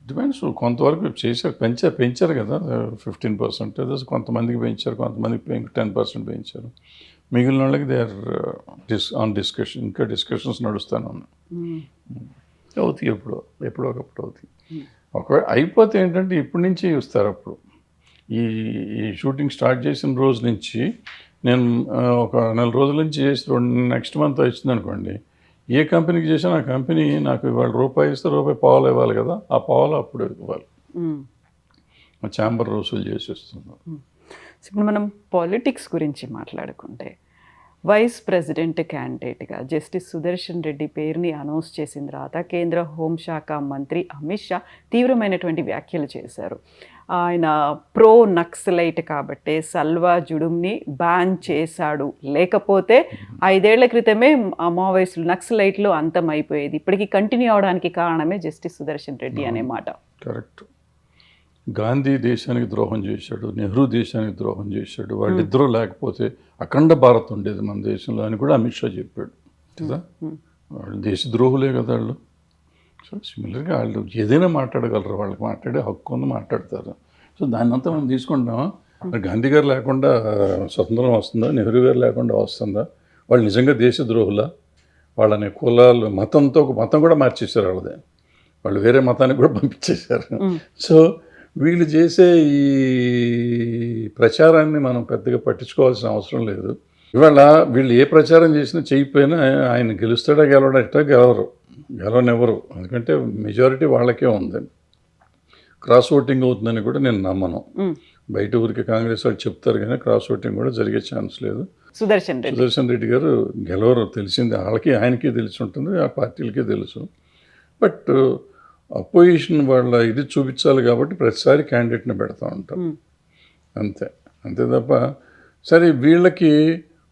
Demands కొంతవరకు చేశారు, పెంచారు కదా 15%. కొంతమందికి పెంచారు, కొంతమందికి 10% పెంచారు. మిగిలిన వాళ్ళకి దే ఆర్ ఆన్ డిస్కషన్. ఇంకా డిస్కషన్స్ నడుస్తూనే ఉన్నాయి. అవుతాయి, ఎప్పుడో ఒకప్పుడు అవుతాయి. ఒకవేళ అయిపోతే ఏంటంటే ఇప్పటి నుంచి చూస్తారు. అప్పుడు ఈ షూటింగ్ స్టార్ట్ చేసిన రోజు నుంచి నేను ఒక 4 రోజుల నుంచి చేసి నెక్స్ట్ మంత్ వచ్చింది అనుకోండి, ఏ కంపెనీకి చేసినా ఆ కంపెనీ నాకు ఇవాళ రూపాయి ఇస్తే రూపాయి పావులు ఇవ్వాలి కదా, ఆ పావులు అప్పుడు ఇవ్వాలి. ఛాంబర్ వసూలు చేసేస్తుంది. ఇప్పుడు మనం పాలిటిక్స్ గురించి మాట్లాడుకుంటే, వైస్ ప్రెసిడెంట్ క్యాండిడేట్గా జస్టిస్ సుదర్శన్ రెడ్డి పేరుని అనౌన్స్ చేసిన తర్వాత కేంద్ర హోంశాఖ మంత్రి అమిత్ షా తీవ్రమైనటువంటి వ్యాఖ్యలు చేశారు. ఆయన ప్రో నక్సలైట్ కాబట్టే సల్వా జుడుమ్ని బ్యాన్ చేశాడు, లేకపోతే 5 ఏళ్ల క్రితమే మావోయిస్టులు, నక్సలైట్లు అంతమైపోయేది. ఇప్పటికీ కంటిన్యూ అవడానికి కారణమే జస్టిస్ సుదర్శన్ రెడ్డి అనే మాట. కరెక్ట్. గాంధీ దేశానికి ద్రోహం చేశాడు, నెహ్రూ దేశానికి ద్రోహం చేశాడు. వాళ్ళిద్దరూ లేకపోతే అఖండ భారత్ ఉండేది మన దేశంలో అని కూడా అమిత్ షా చెప్పాడు కదా. వాళ్ళు దేశద్రోహులే కదా వాళ్ళు. సో సిమిలర్గా వాళ్ళు ఏదైనా మాట్లాడగలరు, వాళ్ళకి మాట్లాడే హక్కు ఉంది, మాట్లాడతారు. సో దాన్ని అంతా మనం తీసుకుంటామా? మరి గాంధీ గారు లేకుండా స్వతంత్రం వస్తుందా? నెహ్రూ గారు లేకుండా వస్తుందా? వాళ్ళు నిజంగా దేశద్రోహులా? వాళ్ళని కులాలు మతం కూడా మార్చేశారు వాళ్ళదే. వాళ్ళు వేరే మతానికి కూడా పంపించేశారు. సో వీళ్ళు చేసే ఈ ప్రచారాన్ని మనం పెద్దగా పట్టించుకోవాల్సిన అవసరం లేదు. ఇవాళ వీళ్ళు ఏ ప్రచారం చేసినా చేయకపోయినా ఆయన గెలుస్తాడా గెలవడా ఇట్టా గెలవనివ్వరు. ఎందుకంటే మెజారిటీ వాళ్ళకే ఉంది. క్రాస్ ఓటింగ్ అవుతుందని కూడా నేను నమ్మను. బయట ఊరికి కాంగ్రెస్ వాళ్ళు చెప్తారు కానీ క్రాస్ ఓటింగ్ కూడా జరిగే ఛాన్స్ లేదు. సుదర్శన్ రెడ్డి గారు గెలవరు, తెలిసింది వాళ్ళకి, ఆయనకి తెలిసి ఉంటుంది, ఆ పార్టీలకే తెలుసు. బట్ అపోజిషన్ వాళ్ళ ఇది చూపించాలి కాబట్టి ప్రతిసారి క్యాండిడేట్ని పెడతా ఉంటారు, అంతే తప్ప సరే వీళ్ళకి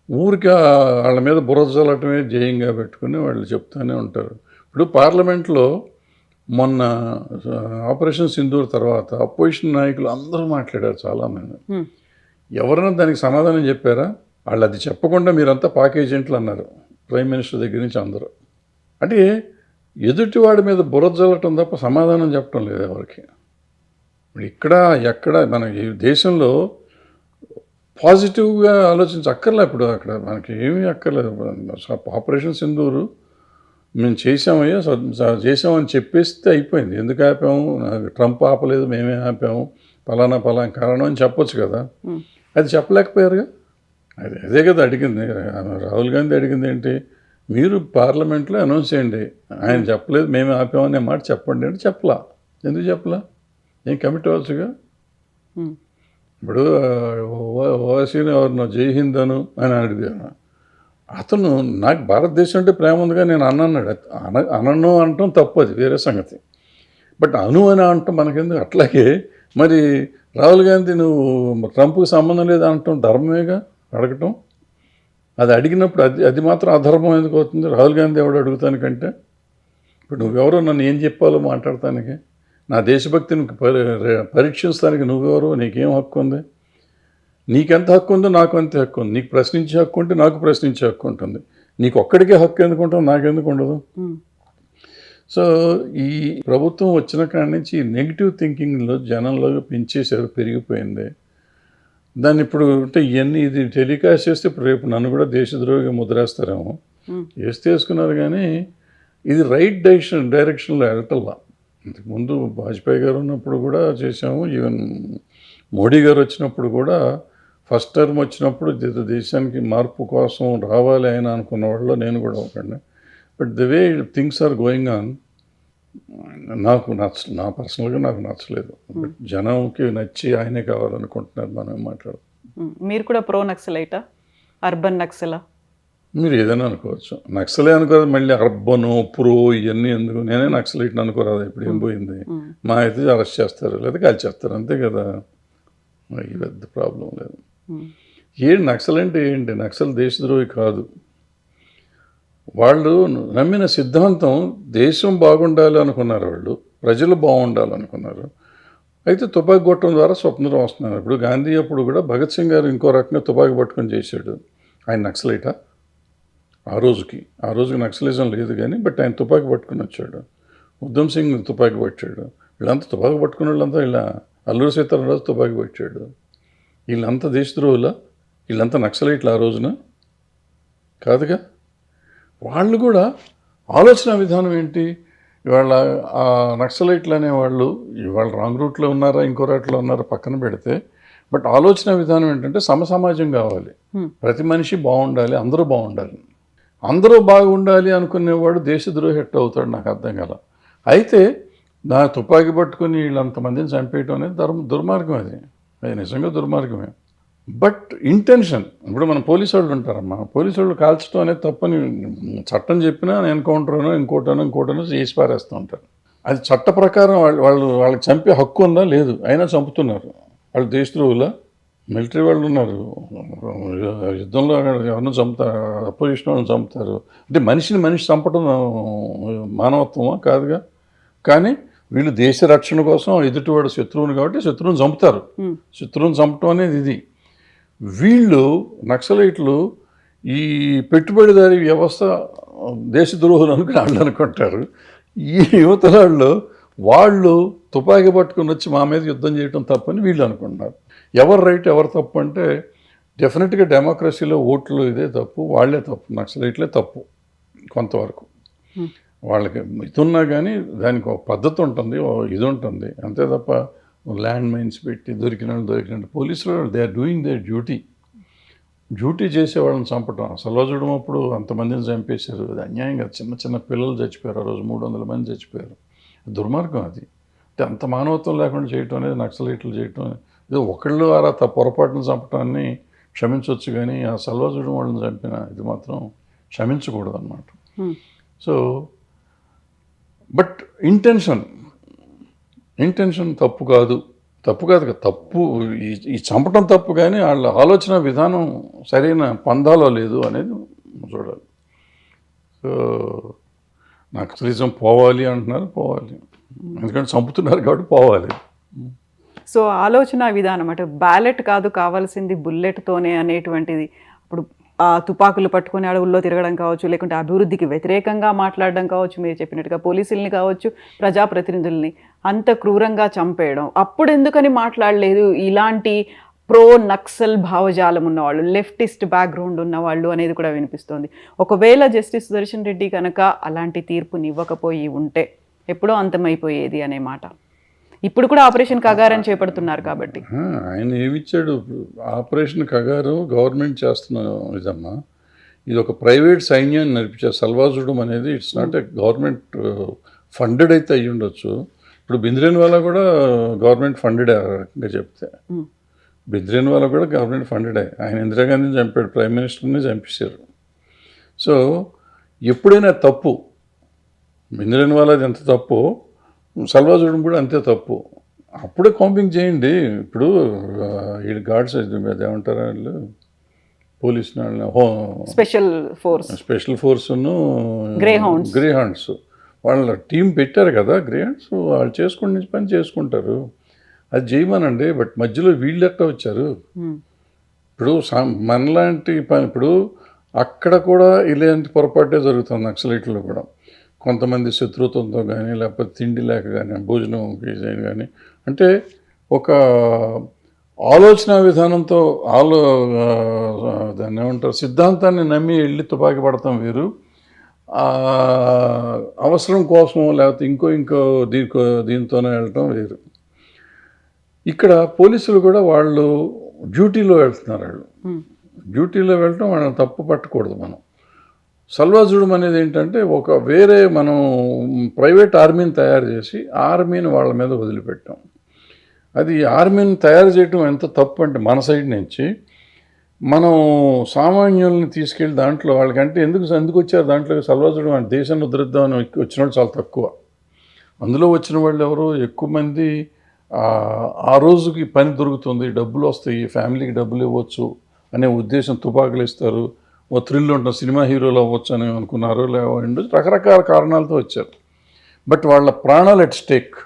ఊరికి వాళ్ళ మీద బురద చల్లటమే జయంగా పెట్టుకుని వాళ్ళు చెప్తూనే ఉంటారు. ఇప్పుడు పార్లమెంట్లో మొన్న ఆపరేషన్ సింధూర్ తర్వాత అపోజిషన్ నాయకులు అందరూ మాట్లాడారు చాలామంది. ఎవరైనా దానికి సమాధానం చెప్పారా? వాళ్ళు అది చెప్పకుండా మీరంతా పాక్ ఏజెంట్లు అన్నారు ప్రైమ్ మినిస్టర్ దగ్గర నుంచి అందరూ. అంటే ఎదుటివాడి మీద బురద చల్లటం తప్ప సమాధానం చెప్పడం లేదు ఎవరికి. ఇప్పుడు ఇక్కడ ఎక్కడ మన ఈ దేశంలో పాజిటివ్గా ఆలోచించక్కర్లే. ఇప్పుడు అక్కడ మనకి ఏమీ అక్కర్లేదు. ఆపరేషన్ సింధూరు మేము చేసామని చెప్పేస్తే అయిపోయింది. ఎందుకు ఆపాము? ట్రంప్ ఆపలేదు, మేమే ఆపాము, ఫలానా కారణం అని చెప్పొచ్చు కదా. అది చెప్పలేకపోయారుగా. అదే కదా అడిగింది రాహుల్ గాంధీ. అడిగింది ఏంటి? మీరు పార్లమెంట్లో అనౌన్స్ చేయండి, ఆయన చెప్పలేదు మేమే ఆపామనే మాట చెప్పండి అంటే చెప్పలా. ఎందుకు చెప్పలా? ఏం కమిట్ అవ్వచ్చుగా. ఇప్పుడు ఓవైసీని ఎవరినో జై హింద్ అని అడిగాను. అతను నాకు భారతదేశం అంటే ప్రేమ ఉందిగా నేను అన్నాడు. అనను అంటాం తప్పు, అది వేరే సంగతి. బట్ అని అంటాం మనకెందుకు? అట్లాగే మరి రాహుల్ గాంధీ నువ్వు ట్రంప్కి సంబంధం లేదు అంటాం ధర్మమేగా అడగటం. అది అడిగినప్పుడు అది మాత్రం అధర్మం ఎందుకు అవుతుంది? రాహుల్ గాంధీ ఎవడు అడుగుతానికంటే? ఇప్పుడు నువ్వెవరో నన్ను ఏం చెప్పాలో మాట్లాడటానికి, నా దేశభక్తిని పరీక్షించడానికి నువ్వెవరో, నీకేం హక్కు ఉంది? నీకెంత హక్కు ఉందో నాకు అంతే హక్కు ఉంది. నీకు ప్రశ్నించే హక్కు ఉంటే నాకు ప్రశ్నించే హక్కు ఉంటుంది. నీకు ఒక్కడికే హక్కు ఎందుకు ఉంటుంది, నాకెందుకు ఉండదు? సో ఈ ప్రభుత్వం వచ్చిన కాడి నుంచి నెగిటివ్ థింకింగ్లో జనంలో పెంచేశారు, పెరిగిపోయింది. దాన్ని ఇప్పుడు అంటే ఇవన్నీ ఇది టెలికాస్ట్ చేస్తే ఇప్పుడు రేపు నన్ను కూడా దేశద్రోహిగా ముద్రేస్తారేమో. వేసుకున్నారు కానీ ఇది రైట్ డైరెక్షన్లో వెళ్ళటల్లా. ఇంతకుముందు వాజ్పేయి గారు ఉన్నప్పుడు కూడా చేసాము, ఈవెన్ మోడీ గారు వచ్చినప్పుడు కూడా ఫస్ట్ టర్మ్ వచ్చినప్పుడు దేశానికి మార్పు కోసం రావాలి ఆయన అనుకున్న వాళ్ళు నేను కూడా ఒకటి. But the way things are going on నాకు నా పర్సనల్గా నాకు నచ్చలేదు. బట్ జనంకి నచ్చి ఆయనే కావాలనుకుంటున్నారు. మనం మాట్లాడదాం. మీరు కూడా ప్రో నక్సలైటా, అర్బన్ నక్సలా? మీరు ఏదైనా అనుకోవచ్చు. నక్సలే అనుకోదు, మళ్ళీ అర్బను ప్రో ఇవన్నీ ఎందుకు? నేనే నక్సలైట్ని అనుకోరాదు. ఇప్పుడు ఏం పోయింది? మా అయితే అరెస్ట్ చేస్తారు లేదా కాల్చేస్తారు, అంతే కదా. ఈ పెద్ద ప్రాబ్లం లేదు. ఏంటి నక్సల్ అంటే ఏంటి? నక్సల్ దేశద్రోహి కాదు. వాళ్ళు నమ్మిన సిద్ధాంతం దేశం బాగుండాలి అనుకున్నారు, వాళ్ళు ప్రజలు బాగుండాలనుకున్నారు. అయితే తుపాకీ కొట్టడం ద్వారా స్వతంత్రం వస్తున్నారు. ఇప్పుడు గాంధీ అప్పుడు కూడా భగత్ సింగ్ గారు ఇంకో రకంగా తుపాకీ పట్టుకొని చేశాడు. ఆయన నక్సలైటా? ఆ రోజుకి నక్సలిజం లేదు కానీ, బట్ ఆయన తుపాకీ పట్టుకుని వచ్చాడు. ఉద్దమ్ సింగ్ తుపాకీ పట్టాడు. వీళ్ళంతా తుపాకీ పట్టుకున్న వాళ్ళంతా ఇలా అల్లూరి సీతారామరాజు తుపాకీ పట్టాడు. వీళ్ళంతా దేశద్రోహులా? వీళ్ళంతా నక్సలైట్లు ఆ రోజున కాదుగా. వాళ్ళు కూడా ఆలోచన విధానం ఏంటి? ఇవాళ ఆ నక్సలైట్లు అనేవాళ్ళు ఇవాళ రాంగ్ రూట్లో ఉన్నారా ఇంకో రూట్లో ఉన్నారా పక్కన పెడితే, బట్ ఆలోచన విధానం ఏంటంటే సమాజం కావాలి, ప్రతి మనిషి బాగుండాలి, అందరూ బాగుండాలి. అందరూ బాగుండాలి అనుకునేవాడు దేశద్రోహి ఎట్ట అవుతాడు? నాకు అర్థం కాల. అయితే నా తుపాకీ పట్టుకుని వీళ్ళంతమందిని చంపేయటం అనేది దుర్మార్గం. అది నిజంగా దుర్మార్గమే. బట్ ఇంటెన్షన్, ఇప్పుడు మన పోలీసు వాళ్ళు ఉంటారమ్మా, పోలీసు వాళ్ళు కాల్చడం అనేది తప్పని చట్టం చెప్పినా ఎన్కౌంటర్నో ఇంకోటనో చేసి పారేస్తూ ఉంటారు. అది చట్ట ప్రకారం వాళ్ళకి చంపే హక్కు ఉందా? లేదు, అయినా చంపుతున్నారు. వాళ్ళు దేశద్రోహులా? మిలిటరీ వాళ్ళు ఉన్నారు, యుద్ధంలో ఎవరిని చంపుతారు, అపోజిషన్ వాళ్ళని చంపుతారు. అంటే మనిషి చంపడం మానవత్వమా? కాదుగా. కానీ వీళ్ళు దేశ రక్షణ కోసం ఎదుటివాడు శత్రువుని కాబట్టి శత్రువుని చంపుతారు. శత్రువుని చంపటం అనేది ఇది. వీళ్ళు నక్సలైట్లు ఈ పెట్టుబడిదారీ వ్యవస్థ దేశద్రోహులు అనుకుని వాళ్ళు అనుకుంటారు. ఈ యువతరాళ్ళు వాళ్ళు తుపాకీ పట్టుకుని వచ్చి మా మీద యుద్ధం చేయడం తప్పని వీళ్ళు అనుకుంటున్నారు. ఎవరు రైట్ ఎవరు తప్పు అంటే డెఫినెట్గా డెమోక్రసీలో ఓట్లు ఇదే తప్పు, వాళ్ళే తప్పు, నక్సలైట్లే తప్పు కొంతవరకు. వాళ్ళకి ఇది ఉన్నా కానీ దానికి ఒక పద్ధతి ఉంటుంది, ఇది ఉంటుంది, అంతే తప్ప ల్యాండ్ మైన్స్ పెట్టి దొరికినట్టు పోలీసులు they are doing their duty చేసే వాళ్ళని చంపటం. సల్వాజుడం అప్పుడు అంతమందిని చంపేశారు, అది అన్యాయం కదా. చిన్న చిన్న పిల్లలు చచ్చిపోయారు, ఆ రోజు 300 మంది చచ్చిపోయారు. దుర్మార్గం అది. అంటే అంత మానవత్వం లేకుండా చేయటం అనేది నక్సలైట్లు చేయటం, ఏదో ఒకళ్ళు అలా పొరపాటును చంపటాన్ని క్షమించవచ్చు, కానీ ఆ సల్వాజుడం వాళ్ళని చంపిన ఇది మాత్రం క్షమించకూడదు అన్నమాట. సో బట్ ఇంటెన్షన్ తప్పు కాదు కదా, తప్పు ఈ చంపటం తప్పు, కానీ వాళ్ళ ఆలోచన విధానం సరైన పందాలో లేదు అనేది చూడాలి. సో నక్సలిజం పోవాలి అంటున్నారు, పోవాలి, ఎందుకంటే చంపుతున్నారు కాబట్టి పోవాలి. సో ఆలోచన విధానం అంటే బ్యాలెట్ కాదు కావాల్సింది బుల్లెట్తోనే అనేటువంటిది. ఇప్పుడు తుపాకులు పట్టుకుని అడవుల్లో తిరగడం కావచ్చు, లేకుంటే అభివృద్ధికి వ్యతిరేకంగా మాట్లాడడం కావచ్చు, మీరు చెప్పినట్టుగా పోలీసుల్ని కావచ్చు, ప్రజాప్రతినిధుల్ని అంత క్రూరంగా చంపేయడం, అప్పుడు ఎందుకని మాట్లాడలేదు ఇలాంటి ప్రో నక్సల్ భావజాలం ఉన్నవాళ్ళు, లెఫ్టిస్ట్ బ్యాక్గ్రౌండ్ ఉన్నవాళ్ళు అనేది కూడా వినిపిస్తోంది. ఒకవేళ జస్టిస్ సుదర్శన్ రెడ్డి కనుక అలాంటి తీర్పునివ్వకపోయి ఉంటే ఎప్పుడో అంతమైపోయేది అనే మాట. ఇప్పుడు కూడా ఆపరేషన్ కగారని చేపడుతున్నారు కాబట్టి. ఆయన ఏమిచ్చాడు? ఆపరేషన్ కగారు గవర్నమెంట్ చేస్తున్న ఇదమ్మా, ఇది ఒక ప్రైవేట్ సైన్యాన్ని నడిపించారు. సల్వాజుడం అనేది it's not a government funded అయితే అయ్యి ఉండొచ్చు. ఇప్పుడు బింద్రేన్వాలా కూడా గవర్నమెంట్ ఫండెడ్ రకంగా చెప్తే, బింద్రేన్వాలా కూడా గవర్నమెంట్ ఫండెడే. ఆయన ఇందిరాగాంధీని చంపాడు, ప్రైమ్ మినిస్టర్ని చంపేశారు. సో ఎప్పుడైనా తప్పు, బింద్రేన్వాలాది ఎంత తప్పు, సల్వాజుడం కూడా అంతే తప్పు. అప్పుడే కాంపింగ్ చేయండి. ఇప్పుడు వీళ్ళు గార్డ్స్ ఏమంటారు వాళ్ళు, పోలీసు స్పెషల్ ఫోర్స్ను గ్రే హౌండ్స్ వాళ్ళ టీం పెట్టారు కదా, గ్రే హౌండ్స్ వాళ్ళు చేసుకుని పని చేసుకుంటారు, అది చేయమనండి. బట్ మధ్యలో వీళ్ళు ఎట్లా వచ్చారు? ఇప్పుడు మనలాంటి పని, ఇప్పుడు అక్కడ కూడా ఇలాంటి పొరపాటే జరుగుతుంది నక్సలైట్లో కూడా. కొంతమంది శత్రుత్వంతో కానీ, లేకపోతే తిండి లేక కానీ, భోజనం కానీ, అంటే ఒక ఆలోచన విధానంతో దాన్ని ఏమంటారు, సిద్ధాంతాన్ని నమ్మి వెళ్ళి తుపాకీ పడతాం వేరు, అవసరం కోసం లేకపోతే ఇంకో దీంతోనే వెళ్ళటం వేరు. ఇక్కడ పోలీసులు కూడా వాళ్ళు డ్యూటీలో వెళ్తున్నారు, వాళ్ళు డ్యూటీలో వెళ్ళటం వాళ్ళని తప్పు పట్టకూడదు. మనం సల్వాజుడం అనేది ఏంటంటే ఒక వేరే మనం ప్రైవేట్ ఆర్మీని తయారు చేసి ఆర్మీని వాళ్ళ మీద వదిలిపెట్టాం. అది ఆర్మీని తయారు చేయడం ఎంత తప్పు అంటే మన సైడ్ నుంచి మనం సామాన్యుల్ని తీసుకెళ్ళి దాంట్లో వాళ్ళకంటే ఎందుకు వచ్చారు దాంట్లో సల్వాజుడం అంటే దేశాన్ని ఉద్ధరిద్దామని వచ్చిన వాళ్ళు చాలా తక్కువ. అందులో వచ్చిన వాళ్ళు ఎవరు ఎక్కువ మంది ఆ రోజుకి పని దొరుకుతుంది, డబ్బులు వస్తాయి, ఫ్యామిలీకి డబ్బులు ఇవ్వచ్చు అనే ఉద్దేశం, తుపాకులు ఇస్తారు, ఓ థ్రిల్ ఉంటుంది, సినిమా హీరోలు అవ్వచ్చు అని అనుకున్నారు, లేవండి రకరకాల కారణాలతో వచ్చారు. బట్ వాళ్ళ ప్రాణాలు ఎట్ స్టేక్,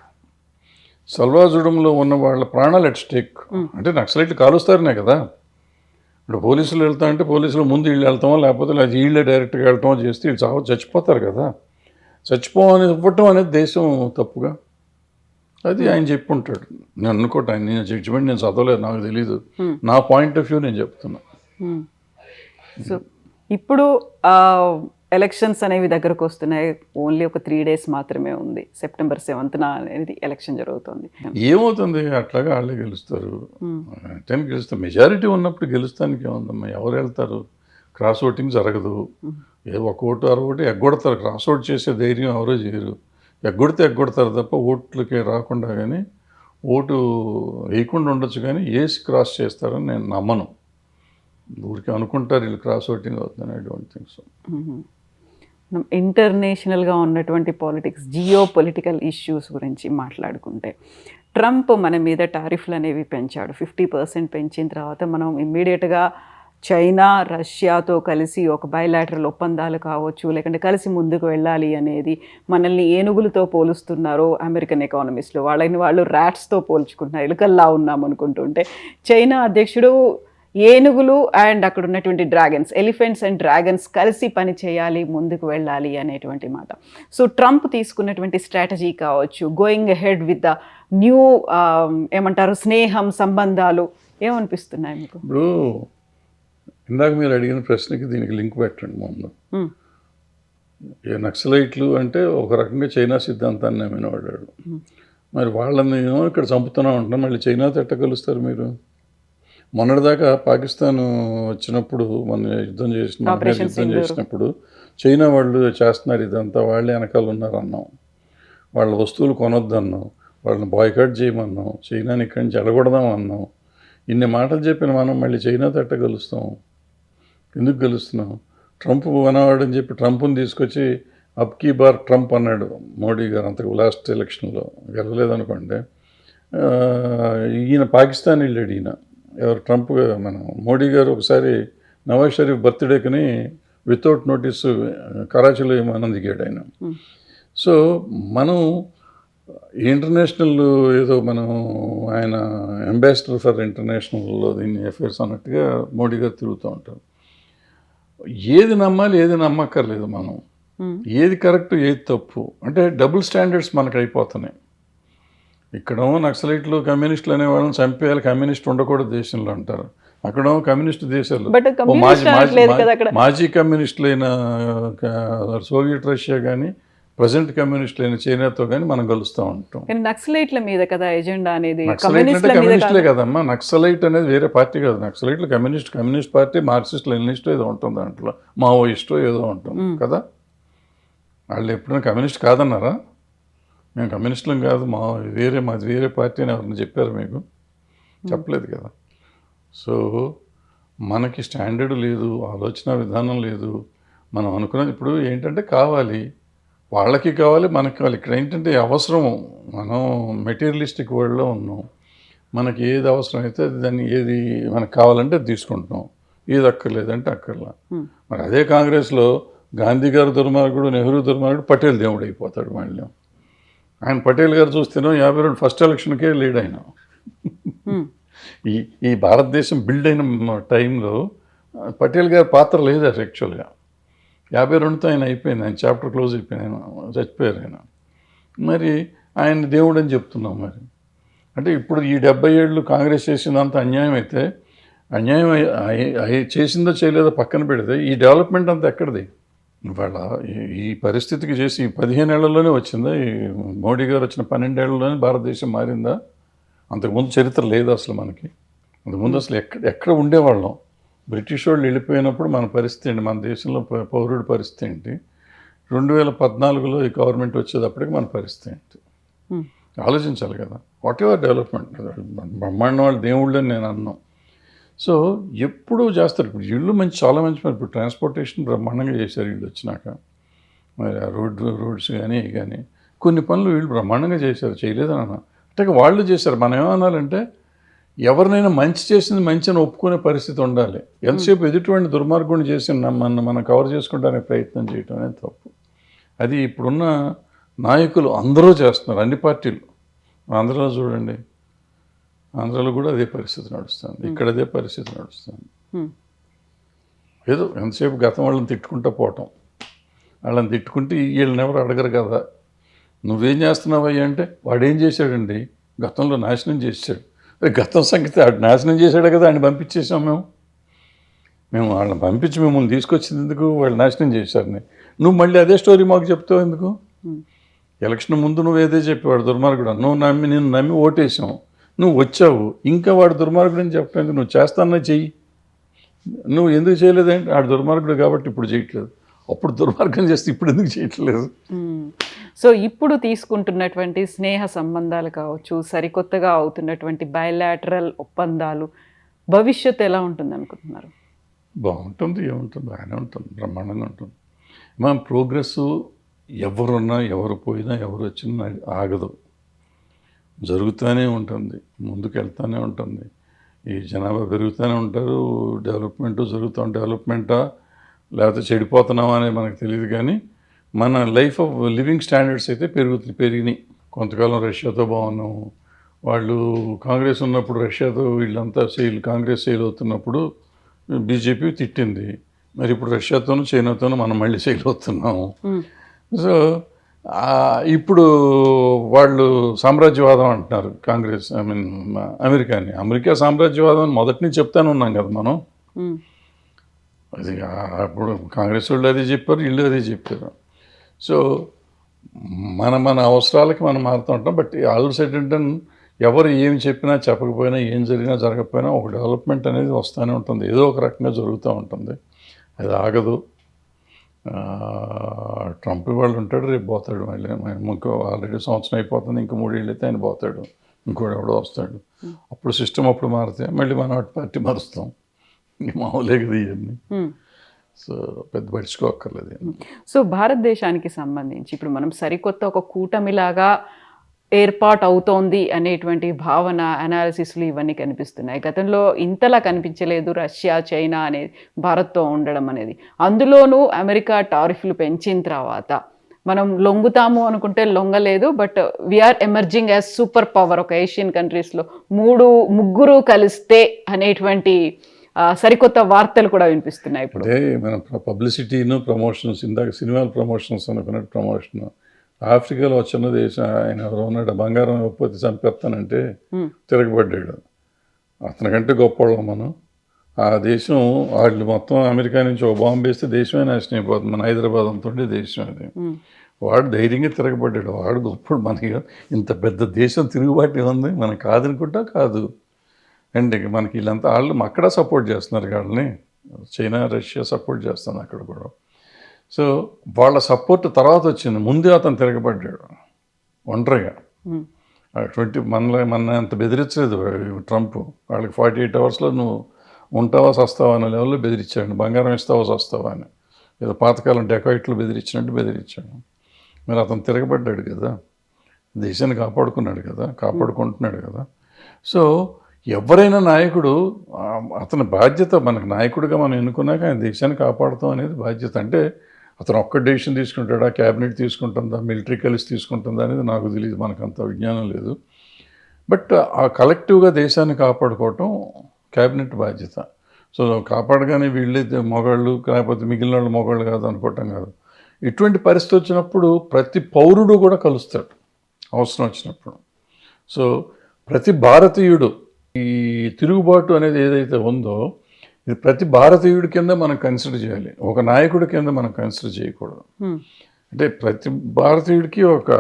సల్వాజుడంలో ఉన్న వాళ్ళ ప్రాణాలు ఎట్ స్టేక్. అంటే నక్సలైట్లు కాలుస్తారనే కదా. ఇప్పుడు పోలీసులు వెళ్తా అంటే పోలీసులు ముందు వీళ్ళు వెళ్తామో లేకపోతే వీళ్ళే డైరెక్ట్గా వెళ్ళటమో చేస్తే వీళ్ళు చచ్చిపోతారు కదా. చచ్చిపోవని ఇవ్వటం అనేది దేశం తప్పుగా, అది ఆయన చెప్పుంటాడు. నేను అనుకోండి, ఆయన జడ్జిమెంట్ నేను చదవలేదు, నాకు తెలీదు, నా పాయింట్ ఆఫ్ వ్యూ నేను చెప్తున్నా. సో ఇప్పుడు ఎలక్షన్స్ అనేవి దగ్గరకు వస్తున్నాయి, ఓన్లీ ఒక 3 days మాత్రమే ఉంది, September 7th అనేది ఎలక్షన్ జరుగుతుంది. ఏమవుతుంది, అట్లాగా వాళ్ళే గెలుస్తారు, గెలుస్తారు. మెజారిటీ ఉన్నప్పుడు గెలుస్తానికి ఏముందమ్మా, ఎవరు వెళ్తారు, క్రాస్ ఓటింగ్ జరగదు, ఒక ఓటు 6 ఓటు ఎగ్గొడతారు. క్రాస్ ఓట్ చేసే ధైర్యం ఎవరో చేయరు, ఎగ్గొడతారు తప్ప ఓట్లకి రాకుండా. కానీ ఓటు వేయకుండా ఉండొచ్చు కానీ వేసి క్రాస్ చేస్తారని నేను నమ్మను. ఊరికి అనుకుంటారు వీళ్ళు క్రాస్ ఓటింగ్ అవుతుందని, ఐ డోంట్ థింక్ సో. మనం ఇంటర్నేషనల్గా ఉన్నటువంటి పాలిటిక్స్, జియో పొలిటికల్ ఇష్యూస్ గురించి మాట్లాడుకుంటే, ట్రంప్ మన మీద టారిఫ్లు అనేవి పెంచాడు. 50% పెంచిన తర్వాత మనం ఇమ్మీడియట్గా చైనా, రష్యాతో కలిసి ఒక బైలాటరల్ ఒప్పందాలు కావచ్చు, లేకుంటే కలిసి ముందుకు వెళ్ళాలి అనేది, మనల్ని ఏనుగులతో పోలుస్తున్నారు అమెరికన్ ఎకానమిస్టులు, వాళ్ళు ర్యాట్స్తో పోల్చుకుంటున్నారు, ఎలుకల్లా ఉన్నాం అనుకుంటుంటే, చైనా అధ్యక్షుడు ఏనుగులు అండ్ అక్కడ ఉన్నటువంటి డ్రాగన్స్, ఎలిఫెంట్స్ అండ్ డ్రాగన్స్ కలిసి పని చేయాలి, ముందుకు వెళ్ళాలి అనేటువంటి మాట. సో ట్రంప్ తీసుకున్నటువంటి స్ట్రాటజీ కావచ్చు, going ahead with the new ఏమంటారు స్నేహం, సంబంధాలు ఏమనిపిస్తున్నాయి మీకు? ఇప్పుడు ఇందాక మీరు అడిగిన ప్రశ్నకి దీనికి లింక్ పెట్టండి ముందు. ఈ నక్సలైట్లు అంటే ఒక రకంగా చైనా సిద్ధాంతాన్ని నమ్మిన వాడాడు. మరి వాళ్ళని ఇక్కడ చంపుతూనే ఉంటున్నాం, మళ్ళీ చైనాతో ఎట్ట కలుస్తారు మీరు? మొన్నటిదాకా పాకిస్తాన్ వచ్చినప్పుడు మన యుద్ధం చేసినప్పుడు చైనా వాళ్ళు చేస్తున్నారు ఇదంతా, వాళ్ళే వెనకాల ఉన్నారు అన్నాం. వాళ్ళ వస్తువులు కొనొద్దన్నాం, వాళ్ళని బాయ్కాట్ చేయమన్నాం, చైనాని ఇక్కడి నుంచి ఎడగొడదాం అన్నాం. ఇన్ని మాటలు చెప్పిన మనం మళ్ళీ చైనాతో ఎట్ట కలుస్తాం? ఎందుకు గెలుస్తున్నాం? ట్రంప్ అనవాడని చెప్పి ట్రంప్ని తీసుకొచ్చి అబ్కీ బార్ ట్రంప్ అన్నాడు మోడీ గారు అంతకు లాస్ట్ ఎలక్షన్లో. గెలవలేదనుకోండి. ఈయన పాకిస్తాన్ వెళ్ళాడు. ఈయన ఎవరు? ట్రంప్. మన మోడీ గారు ఒకసారి నవాజ్ షరీఫ్ బర్త్డేకి వితౌట్ నోటీసు కరాచీలో ఏమైనా దిగాడు ఆయన. సో మనం ఇంటర్నేషనల్ ఏదో మనం ఆయన అంబాసిడర్ ఫర్ ఇంటర్నేషనల్లో దీన్ని అఫేర్స్ అన్నట్టుగా మోడీ గారు తిరుగుతూ ఉంటారు. ఏది నమ్మాలి, ఏది నమ్మక్కర్లేదు మనం. ఏది కరెక్ట్, ఏది తప్పు అంటే డబుల్ స్టాండర్డ్స్ మనకు అయిపోతున్నాయి. ఇక్కడేమో నక్సలైట్లు, కమ్యూనిస్టులు అనేవాళ్ళని చంపేయాలి, కమ్యూనిస్ట్ ఉండకూడదు దేశంలో అంటారు. అక్కడేమో కమ్యూనిస్ట్ దేశాలు, మాజీ కమ్యూనిస్టులైన సోవియట్ రష్యా కానీ ప్రజెంట్ కమ్యూనిస్టులైన చైనాతో కానీ మనం కలుస్తూ ఉంటాం. నక్సలైట్ల మీద కదా ఎజెండా అనేది. కమ్యూనిస్టులే కదమ్మా. నక్సలైట్ అనేది వేరే పార్టీ కాదు. నక్సలైట్లు కమ్యూనిస్ట్ పార్టీ, మార్క్సిస్ట్ లెనినిస్ట్ ఏదో ఉంటుంది దాంట్లో, మావోయిస్టో ఏదో ఉంటుంది కదా. వాళ్ళు ఎప్పుడైనా కమ్యూనిస్ట్ కాదన్నారా? మేము కమ్యూనిస్టులం కాదు, మాది వేరే పార్టీ అని ఎవరిని చెప్పారు మీకు? చెప్పలేదు కదా. సో మనకి స్టాండర్డ్ లేదు, ఆలోచన విధానం లేదు. మనం అనుకున్నది ఇప్పుడు ఏంటంటే కావాలి, వాళ్ళకి కావాలి, మనకి కావాలి. ఇక్కడ ఏంటంటే అవసరం, మనం మెటీరియలిస్టిక్ వరల్డ్లో ఉన్నాం. మనకి ఏది అవసరం అయితే దాన్ని, ఏది మనకు కావాలంటే తీసుకుంటాం, ఏది అక్కర్లేదంటే అక్కర్లా. మరి అదే కాంగ్రెస్లో గాంధీ గారు దుర్మార్గుడు, నెహ్రూ దుర్మార్గుడు, పటేల్ దేవుడు అయిపోతాడు మళ్ళీ. ఆయన పటేల్ గారు చూస్తేనో 52 ఫస్ట్ ఎలక్షన్కే లీడ్ అయినా. ఈ భారతదేశం బిల్డ్ అయిన టైంలో పటేల్ గారి పాత్ర లేదు అసలు. యాక్చువల్గా 52తో ఆయన అయిపోయింది, ఆయన చాప్టర్ క్లోజ్ అయిపోయింది, ఆయన చచ్చిపోయారు ఆయన. మరి ఆయన దేవుడు అని చెప్తున్నాం. మరి అంటే ఇప్పుడు ఈ 70 ఏళ్ళు కాంగ్రెస్ చేసిందంత అన్యాయం అయితే, అన్యాయం చేసిందో చేయలేదో పక్కన పెడితే ఈ డెవలప్మెంట్ అంతా ఎక్కడిది? ఇవాళ ఈ పరిస్థితికి చేసి ఈ 15 ఏళ్లలోనే వచ్చిందా? ఈ మోడీ గారు వచ్చిన 12 ఏళ్లలోనే భారతదేశం మారిందా? అంతకుముందు చరిత్ర లేదు అసలు మనకి. అంతకుముందు అసలు ఎక్కడ ఉండేవాళ్ళం? బ్రిటిష్ వాళ్ళు వెళ్ళిపోయినప్పుడు మన పరిస్థితి ఏంటి, మన దేశంలో పౌరుడి పరిస్థితి ఏంటి? 2014లో ఈ గవర్నమెంట్ వచ్చేటప్పటికి మన పరిస్థితి ఏంటి ఆలోచించాలి కదా. వాట్ ఎవర్ డెవలప్మెంట్, బ్రహ్మాండం వాళ్ళు దేవుళ్ళు అని నేను అన్నాను. సో ఎప్పుడూ చేస్తారు. ఇప్పుడు ఇళ్ళు చాలా మంచి పని. ఇప్పుడు ట్రాన్స్పోర్టేషన్ బ్రహ్మాండంగా చేశారు వీళ్ళు వచ్చినాక. మరి ఆ రోడ్స్ కానీ కొన్ని పనులు వీళ్ళు బ్రహ్మాండంగా చేశారు, చేయలేదని అన్న అంటే వాళ్ళు చేశారు. మనం ఏమనాలంటే ఎవరినైనా మంచి చేసింది మంచి అని ఒప్పుకునే పరిస్థితి ఉండాలి. ఎంతసేపు ఎదుటువంటి దుర్మార్గుని చేసి మనం కవర్ చేసుకోవడానికి ప్రయత్నం చేయటం అనేది తప్పు. అది ఇప్పుడున్న నాయకులు అందరూ చేస్తున్నారు, అన్ని పార్టీలు. ఆంధ్రలో చూడండి, ఆంధ్రాలో కూడా అదే పరిస్థితి నడుస్తుంది, ఇక్కడ అదే పరిస్థితి నడుస్తుంది. ఏదో ఎంతసేపు గతం వాళ్ళని తిట్టుకుంటూ పోవటం, వాళ్ళని తిట్టుకుంటే వీళ్ళని ఎవరు అడగరు కదా. నువ్వేం చేస్తున్నావు అయ్యా అంటే, వాడేం చేశాడండి, గతంలో నాశనం చేశాడు. గతం సంగతి ఆడు నాశనం చేశాడు కదా, ఆయన పంపించేసాం మేము వాళ్ళని పంపించి మిమ్మల్ని తీసుకొచ్చింది ఎందుకు? వాళ్ళు నాశనం చేశారని నువ్వు మళ్ళీ అదే స్టోరీ మాకు చెప్తావు ఎందుకు? ఎలక్షన్ ముందు నువ్వు ఏదే చెప్పేవాడు దుర్మార్గుడు, నిన్ను నమ్మి ఓటేసాం, నువ్వు వచ్చావు, ఇంకా వాడు దుర్మార్గుడు అని చెప్పడానికి నువ్వు చేస్తానే చెయ్యి. నువ్వు ఎందుకు చేయలేదంటే ఆడు దుర్మార్గుడు కాబట్టి ఇప్పుడు చేయట్లేదు, అప్పుడు దుర్మార్గం చేస్తే ఇప్పుడు ఎందుకు చేయట్లేదు? సో ఇప్పుడు తీసుకుంటున్నటువంటి స్నేహ సంబంధాలు కావచ్చు, సరికొత్తగా అవుతున్నటువంటి బయలాటరల్ ఒప్పందాలు భవిష్యత్తు ఎలా ఉంటుంది అనుకుంటున్నారు? బాగుంటుంది, ఏముంటుంది, బాగానే ఉంటుంది, బ్రహ్మాండంగా ఉంటుంది. మన ప్రోగ్రెస్ ఎవరున్నా ఎవరు పోయినా ఎవరు వచ్చినా ఆగదు, జరుగుతూనే ఉంటుంది, ముందుకు వెళ్తూనే ఉంటుంది. ఈ జనాభా పెరుగుతూనే ఉంటారు, డెవలప్మెంటా లేకపోతే చెడిపోతున్నామా అనేది మనకు తెలియదు. కానీ మన లైఫ్ ఆఫ్ లివింగ్ స్టాండర్డ్స్ అయితే పెరిగినాయి. కొంతకాలం రష్యాతో బాగున్నాము, వాళ్ళు కాంగ్రెస్ ఉన్నప్పుడు రష్యాతో వీళ్ళంతా కాంగ్రెస్ సెయిల్ అవుతున్నప్పుడు బీజేపీ తిట్టింది. మరి ఇప్పుడు రష్యాతోనూ చైనాతోనూ మనం మళ్ళీ సెయిల్ అవుతున్నాము. సో ఇప్పుడు వాళ్ళు సామ్రాజ్యవాదం అంటున్నారు కాంగ్రెస్, అమెరికా సామ్రాజ్యవాదం అని మొదటి నుంచి చెప్తానే ఉన్నాం కదా మనం. అది అప్పుడు కాంగ్రెస్ వాళ్ళు అదే చెప్పారు, వీళ్ళు అదే చెప్పారు. సో మన అవసరాలకి మనం మారుతూ ఉంటాం. But all said and done ఎవరు ఏమి చెప్పినా చెప్పకపోయినా ఏం జరిగినా జరగకపోయినా ఒక డెవలప్మెంట్ అనేది వస్తూనే ఉంటుంది, ఏదో ఒక రకంగా జరుగుతూ ఉంటుంది, అది ఆగదు. ట్రంప్ వాళ్ళు ఉంటాడు, రేపు పోతాడు, మళ్ళీ ఇంకో ఆల్రెడీ సంవత్సరం అయిపోతుంది, ఇంకో 3 ఏళ్ళు అయితే ఆయన పోతాడు, ఇంకోటి ఎవడో వస్తాడు. అప్పుడు సిస్టమ్ అప్పుడు మారితే మళ్ళీ మనం అటు పార్టీ మారుస్తాం. మామూలే కదా ఇవన్నీ. సో పెద్ద పడుచుకోక్కర్లేదు. సో భారతదేశానికి సంబంధించి ఇప్పుడు మనం సరికొత్త ఒక కూటమిలాగా ఏర్పాటు అవుతోంది అనేటువంటి భావన, అనాలిసిస్లు ఇవన్నీ కనిపిస్తున్నాయి. గతంలో ఇంతలా కనిపించలేదు రష్యా, చైనా అనేది భారత్తో ఉండడం అనేది. అందులోనూ అమెరికా టారిఫ్లు పెంచిన తర్వాత మనం లొంగుతాము అనుకుంటే లొంగలేదు. But we are emerging as super power. ఒక ఏషియన్ కంట్రీస్లో 3-ముగ్గురు కలిస్తే అనేటువంటి సరికొత్త వార్తలు కూడా వినిపిస్తున్నాయి ఇప్పుడు. అంటే మన పబ్లిసిటీను ప్రమోషన్స్, ఇందాక సినిమాల ప్రమోషన్స్ అనుకున్నట్టు ప్రమోషన్. ఆఫ్రికాలో చిన్న దేశం ఆయన ఎవరో ఉన్నాడు, బంగారం ఇవ్వకపోతే చంపేస్తానంటే తిరగబడ్డాడు. అతనికంటే గొప్పవాళ్ళం మనం. ఆ దేశం వాళ్ళు మొత్తం అమెరికా నుంచి ఒక బాంబు వేస్తే దేశమే నాశనం అయిపోతుంది. మన హైదరాబాద్ అంతుండే దేశం అది. వాడు ధైర్యంగా తిరగబడ్డాడు, వాడు గొప్పడు. మనకి ఇంత పెద్ద దేశం తిరుగుబాటు ఉంది, మనకు కాదనుకుంటా కాదు. అండ్ మనకి వీళ్ళంతా వాళ్ళు అక్కడ సపోర్ట్ చేస్తున్నారు, వాళ్ళని చైనా రష్యా సపోర్ట్ చేస్తుంది అక్కడ కూడా. సో వాళ్ళ సపోర్ట్ తర్వాత వచ్చింది, ముందే అతను తిరగబడ్డాడు ఒంటరిగా. 20 మన అంత బెదిరించలేదు ట్రంప్. వాళ్ళకి 48 అవర్స్లో నువ్వు ఉంటావా సస్తావా అనే లెవెల్లో బెదిరించాడు. బంగారం ఇస్తావా సస్తావా అని, ఏదో పాతకాలం డెకాయిట్లు బెదిరించినట్టు బెదిరించాడు. మరి అతను తిరగబడ్డాడు కదా, దేశాన్ని కాపాడుకున్నాడు కదా, కాపాడుకుంటున్నాడు కదా. సో ఎవరైనా నాయకుడు అతని బాధ్యత, మనకు నాయకుడిగా మనం ఎన్నుకున్నాక ఆయన దేశాన్ని కాపాడుతాం అనేది బాధ్యత. అంటే అతను ఒక్క డెసిషన్ తీసుకుంటాడా, క్యాబినెట్ తీసుకుంటుందా, మిలిటరీ కలిసి తీసుకుంటుందా అనేది నాకు తెలియదు, మనకు అంత విజ్ఞానం లేదు. బట్ ఆ కలెక్టివ్గా దేశాన్ని కాపాడుకోవటం క్యాబినెట్ బాధ్యత. సో కాపాడగానే వీళ్ళైతే మొగాళ్ళు, లేకపోతే మిగిలిన వాళ్ళు మొగాళ్ళు కాదు అనుకోవటం కాదు. ఇటువంటి పరిస్థితి వచ్చినప్పుడు ప్రతి పౌరుడు కూడా కలుస్తాడు అవసరం వచ్చినప్పుడు. సో ప్రతి భారతీయుడు ఈ తిరుగుబాటు అనేది ఏదైతే ఉందో ఇది ప్రతి భారతీయుడి కింద మనం కన్సిడర్ చేయాలి, ఒక నాయకుడి కింద మనం కన్సిడర్ చేయకూడదు. అంటే ప్రతి భారతీయుడికి ఒక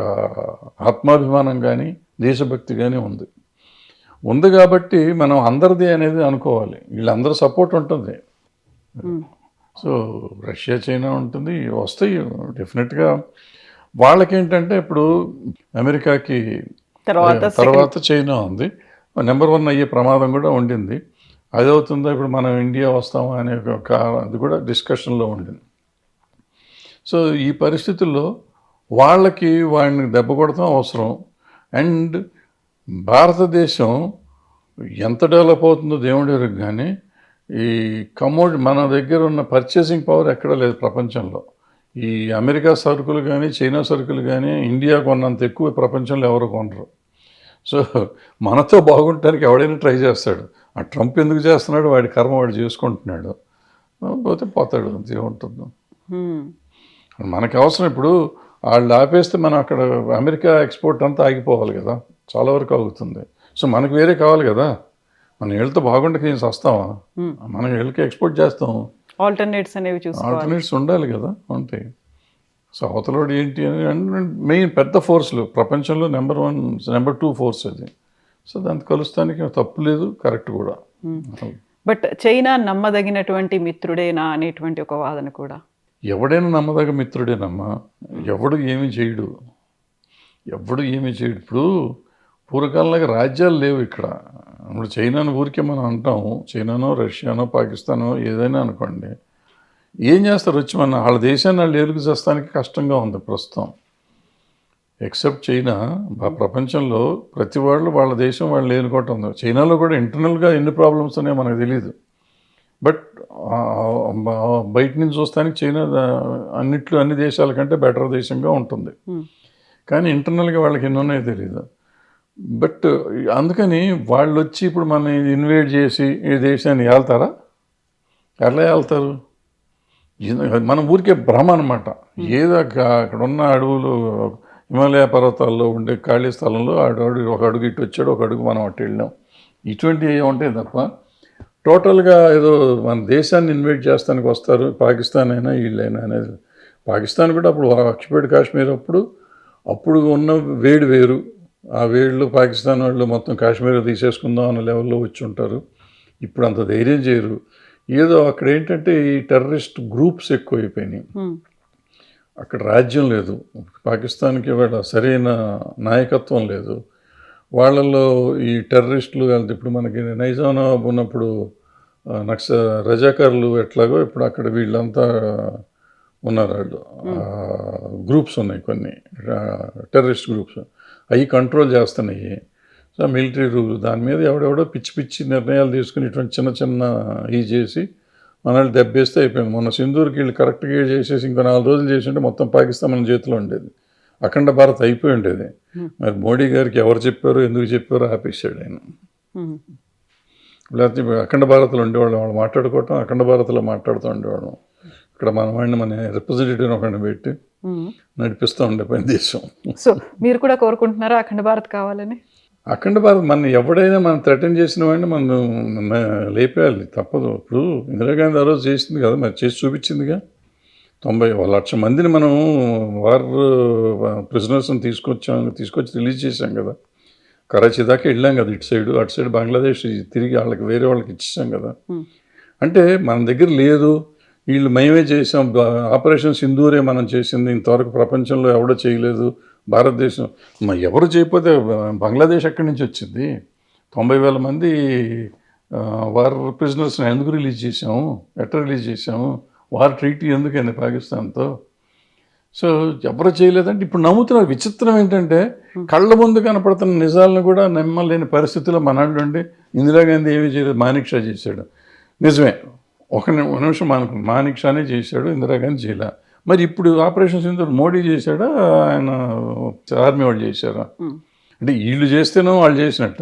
ఆత్మాభిమానం కానీ దేశభక్తి కానీ ఉంది కాబట్టి మనం అందరిది అనేది అనుకోవాలి. వీళ్ళందరూ సపోర్ట్ ఉంటుంది. సో రష్యా చైనా ఉంటుంది, వస్తాయి డెఫినెట్గా. వాళ్ళకేంటంటే ఇప్పుడు అమెరికాకి తర్వాత చైనా ఉంది, నెంబర్ 1 అయ్యే ప్రమాదం కూడా ఉండింది. అది అవుతుందా ఇప్పుడు మనం ఇండియా వస్తామా అనే ఒక అది కూడా డిస్కషన్లో ఉండింది. సో ఈ పరిస్థితుల్లో వాడిని దెబ్బ కొడతాం అవసరం. అండ్ భారతదేశం ఎంత డెవలప్ అవుతుందో దేవుడి వరకు, కానీ ఈ మన దగ్గర ఉన్న పర్చేసింగ్ పవర్ ఎక్కడ లేదు ప్రపంచంలో. ఈ అమెరికా సరుకులు కానీ చైనా సరుకులు కానీ ఇండియా కొన్నంత ఎక్కువ ప్రపంచంలో ఎవరు కొనరు. సో మనతో బాగుంటానికి ఎవడైనా ట్రై చేస్తాడు. ఆ ట్రంప్ ఎందుకు చేస్తున్నాడు, వాడి కర్మ వాడు చేసుకుంటున్నాడు, పోతే పోతాడు, అంతే ఉంటుంది. మనకి అవసరం ఇప్పుడు వాళ్ళు ఆపేస్తే మనం అక్కడ అమెరికా ఎక్స్పోర్ట్ అంతా ఆగిపోవాలి కదా, చాలా వరకు ఆగుతుంది. సో మనకు వేరే కావాలి కదా, మన ఏళ్ళతో బాగుండక ఏం వస్తామా, మనం ఏళ్ళకి ఎక్స్పోర్ట్ చేస్తాం. ఆల్టర్నేట్స్ అనేవి ఆల్టర్నేట్స్ ఉండాలి కదా, ఉంటాయి. సో అవతలోడు ఏంటి అని మెయిన్ పెద్ద ఫోర్స్లు ప్రపంచంలో నెంబర్ 2 ఫోర్స్ అది. సో దాన్ని కలుస్తానికి తప్పు లేదు, కరెక్ట్ కూడా. బట్ చైనా నమ్మదగినటువంటి మిత్రుడేనా అనేటువంటి ఒక వాదన కూడా. ఎవడైనా నమ్మదగ మిత్రుడేనమ్మా, ఎవడు ఏమీ చేయడు. ఇప్పుడు పూర్వకాలంలాగా రాజ్యాలు లేవు ఇక్కడ. ఇప్పుడు చైనాను ఊరికే మనం అంటాము, చైనానో రష్యానో పాకిస్తానో ఏదైనా అనుకోండి, ఏం చేస్తారు వచ్చి వాళ్ళ దేశాన్ని వాళ్ళు ఏలుగు చేస్తానికి కష్టంగా ఉంది ప్రస్తుతం. ఎక్సెప్ట్ చైనా, ప్రపంచంలో ప్రతి వాళ్ళ దేశం వాళ్ళు ఏలుకోవటం ఉంది. చైనాలో కూడా ఇంటర్నల్గా ఎన్ని ప్రాబ్లమ్స్ ఉన్నాయో మనకు తెలియదు. బట్ బయట నుంచి చూస్తానికి చైనా అన్ని దేశాల కంటే బెటర్ దేశంగా ఉంటుంది. కానీ ఇంటర్నల్గా వాళ్ళకి ఎన్ని ఉన్నాయో తెలియదు. బట్ అందుకని వాళ్ళు వచ్చి ఇప్పుడు మనం ఇన్వైట్ చేసి ఈ దేశాన్ని వెళ్తారా? ఎలా వెళ్తారు? మన ఊరికే భ్రమ అనమాట. ఏదో అక్కడ ఉన్న అడవులు, హిమాలయ పర్వతాల్లో ఉండే ఖాళీ స్థలంలో ఒక అడుగు ఇటు వచ్చాడు, ఒక అడుగు మనం అటు వెళ్ళాం, ఇటువంటివి ఉంటాయి తప్ప టోటల్గా ఏదో మన దేశాన్ని ఇన్వైట్ చేస్తానికి వస్తారు, పాకిస్తాన్ అయినా వీళ్ళైనా అనేది. పాకిస్తాన్ కూడా అప్పుడు ఆక్యుపైడ్ కాశ్మీర్ అప్పుడు ఉన్న వేడి వేరు. ఆ వేడిలో పాకిస్తాన్ వాళ్ళు మొత్తం కాశ్మీర్ తీసేసుకుందాం అన్న లెవెల్లో వచ్చి ఉంటారు. ఇప్పుడు అంత ధైర్యం చేయరు. ఏదో అక్కడ ఏంటంటే ఈ టెర్రరిస్ట్ గ్రూప్స్ ఎక్కువైపోయినాయి. అక్కడ రాజ్యం లేదు, పాకిస్తాన్కి వాళ్ళ సరైన నాయకత్వం లేదు. వాళ్ళల్లో ఈ టెర్రరిస్టులు ఇప్పుడు మనకి నైజాం నవాబ్ ఉన్నప్పుడు రజాకారులు ఎట్లాగో ఇప్పుడు అక్కడ వీళ్ళంతా ఉన్నారు. వాళ్ళు గ్రూప్స్ ఉన్నాయి, కొన్ని టెర్రరిస్ట్ గ్రూప్స్, అవి కంట్రోల్ చేస్తున్నాయి. సో మిలిటరీ రూల్ దాని మీద ఎవడెవడో పిచ్చి పిచ్చి నిర్ణయాలు తీసుకుని ఇటువంటి చిన్న చిన్న ఇవి చేసి మనల్ని దెబ్బేస్తే అయిపోయింది. మొన్న సింధూర్కి వీళ్ళు కరెక్ట్గా చేసేసి ఇంకో 4 రోజులు చేసి ఉంటే మొత్తం పాకిస్తాన్ మన చేతిలో ఉండేది, అఖండ భారత్ అయిపోయి ఉండేది. మరి మోడీ గారికి ఎవరు చెప్పారో ఎందుకు చెప్పారో ఆపేసాడు ఆయన. లేకపోతే అఖండ భారత్లో ఉండేవాళ్ళం, వాళ్ళు మాట్లాడుకోవటం అఖండ భారత్లో మాట్లాడుతూ ఉండేవాళ్ళం. ఇక్కడ మన వాడిని మన రిప్రజెంటేటివ్ ఒకరిని పెట్టి నడిపిస్తూ ఉండే పని దేశం. సో మీరు కూడా కోరుకుంటున్నారా అఖండ భారత్ కావాలని? అఖండ భారత్ మన ఎవడైనా మనం థ్రెటన్ చేసిన వాడిని మనం లేపేయాలి, తప్పదు. ఇప్పుడు ఇందిరాగాంధీ ఆ రోజు చేసింది కదా, మరి చేసి చూపించిందిగా. 90 మందిని మనం వార్ ప్రిజనర్స్ని తీసుకొచ్చి రిలీజ్ చేశాం కదా. కరాచీ దాకా వెళ్ళాం కదా, ఇటు సైడ్ అటు సైడ్ బంగ్లాదేశ్ తిరిగి వాళ్ళకి వేరే వాళ్ళకి ఇచ్చేసాం కదా. అంటే మన దగ్గర లేదు, వీళ్ళు మేమే చేసాం, ఆపరేషన్ సింధూరే మనం చేసింది, ఇంతవరకు ప్రపంచంలో ఎవడో చేయలేదు, భారతదేశం ఎవరు చేయకపోతే బంగ్లాదేశ్ ఎక్కడి నుంచి వచ్చింది? 90,000 మంది వార్ ప్రిజనర్స్ని ఎందుకు రిలీజ్ చేసాము, ఎట్లా రిలీజ్ చేసాము, వార్ ట్రీటీ ఎందుకైంది పాకిస్తాన్తో? సో ఎవరు చేయలేదంటే ఇప్పుడు నమ్ముతున్నారు. విచిత్రం ఏంటంటే కళ్ళ ముందు కనపడుతున్న నిజాలను కూడా నమ్మలేని పరిస్థితిలో మనాళ్ళు ఉండి ఇందిరాగాంధీ ఏమీ చేయలేదు, మానిక్ షా చేశాడు. నిజమే, ఒక నిమిషం మానిక్ షానే చేశాడు, ఇందిరాగాంధీ చేయలే. మరి ఇప్పుడు ఆపరేషన్ సింధూర్ మోడీ చేశాడా, ఆయన ఆర్మీ వాళ్ళు చేశారా? అంటే వీళ్ళు చేస్తేనో వాళ్ళు చేసినట్ట.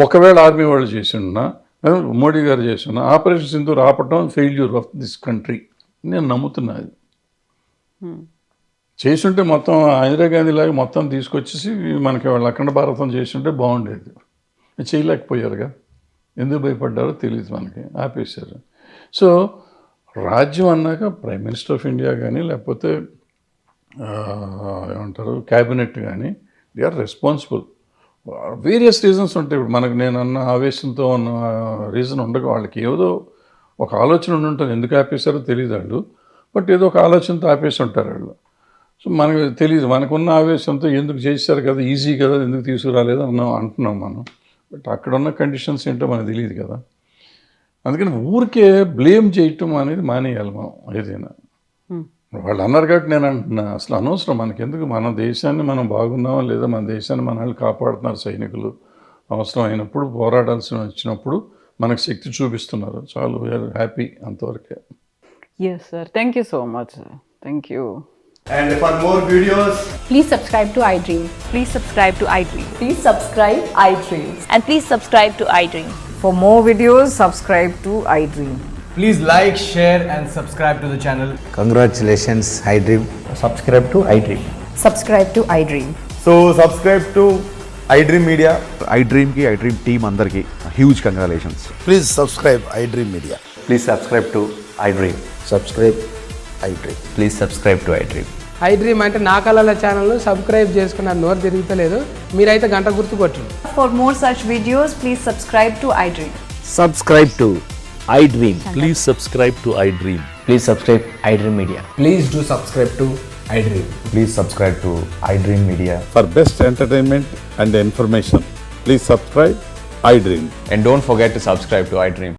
ఒకవేళ ఆర్మీ వాళ్ళు చేసిండా, మోడీ గారు చేస్తున్నా, ఆపరేషన్ సింధూర్ ఆపటం ఫెయిల్యూర్ ఆఫ్ దిస్ కంట్రీ నేను నమ్ముతున్నా. అది చేసుంటే మొత్తం ఇందిరాగాంధీ లాగా మొత్తం తీసుకొచ్చేసి మనకి వాళ్ళు అఖండ భారతం చేస్తుంటే బాగుండేది. చేయలేకపోయారుగా, ఎందుకు భయపడ్డారో తెలియదు మనకి, ఆపేశారు. సో రాజ్యం అన్నాక ప్రైమ్ మినిస్టర్ ఆఫ్ ఇండియా కానీ లేకపోతే ఏమంటారు క్యాబినెట్ కానీ they are responsible. Various reasons ఉంటాయి. ఇప్పుడు మనకు నేను అన్న ఆవేశంతో ఉన్న రీజన్ ఉండక వాళ్ళకి ఏదో ఒక ఆలోచన ఉండి ఉంటుంది, ఎందుకు ఆపేశారో తెలియదు వాళ్ళు, బట్ ఏదో ఒక ఆలోచనతో ఆపేసి ఉంటారు వాళ్ళు. సో మనకు తెలియదు, మనకున్న ఆవేశంతో ఎందుకు చేశారు కదా, ఈజీ కదా, ఎందుకు తీసుకురాలేదు అంటున్నాం మనం. బట్ అక్కడ ఉన్న కండిషన్స్ ఏంటో మనకు తెలియదు కదా. అందుకని ఊరికే బ్లేమ్ చేయటం అనేది మానేయాలి మనం ఏదైనా. వాళ్ళు అన్నారు కాబట్టి నేను అంటున్నా, అసలు అనవసరం మనకెందుకు. మన దేశాన్ని మనం బాగున్నామా లేదా, మన దేశాన్ని మన వాళ్ళు కాపాడుతున్నారు సైనికులు, అవసరం అయినప్పుడు పోరాడాల్సి వచ్చినప్పుడు మనకు శక్తి చూపిస్తున్నారు, చాలు, వీఆర్ హ్యాపీ, అంతవరకే. Yes sir, thank you so much sir, thank you. And for more videos, Please subscribe to iDream. Please subscribe to iDream. Please subscribe iDream. And please subscribe to iDream. For more videos, subscribe to iDream. please like, share and subscribe to the channel. Congratulations, iDream. Subscribe to iDream. Subscribe to iDream. So subscribe to iDream Media. iDream ki iDream team andarki huge congratulations. Please subscribe iDream Media. Please subscribe to iDream. Subscribe iDream. Please subscribe to iDream. iDream అంటే నా కళల ఛానల్ను subscribe చేసుకున్న నోరు తిరుగుతలేదు, మీరైతే గంట గుర్తు కొట్టండి. For more such videos, please subscribe to iDream. Subscribe to iDream. Please subscribe to iDream. Please subscribe iDream Media. Please do subscribe to iDream. Please subscribe to iDream Media. For best entertainment and information, please subscribe iDream. And don't forget to subscribe to iDream.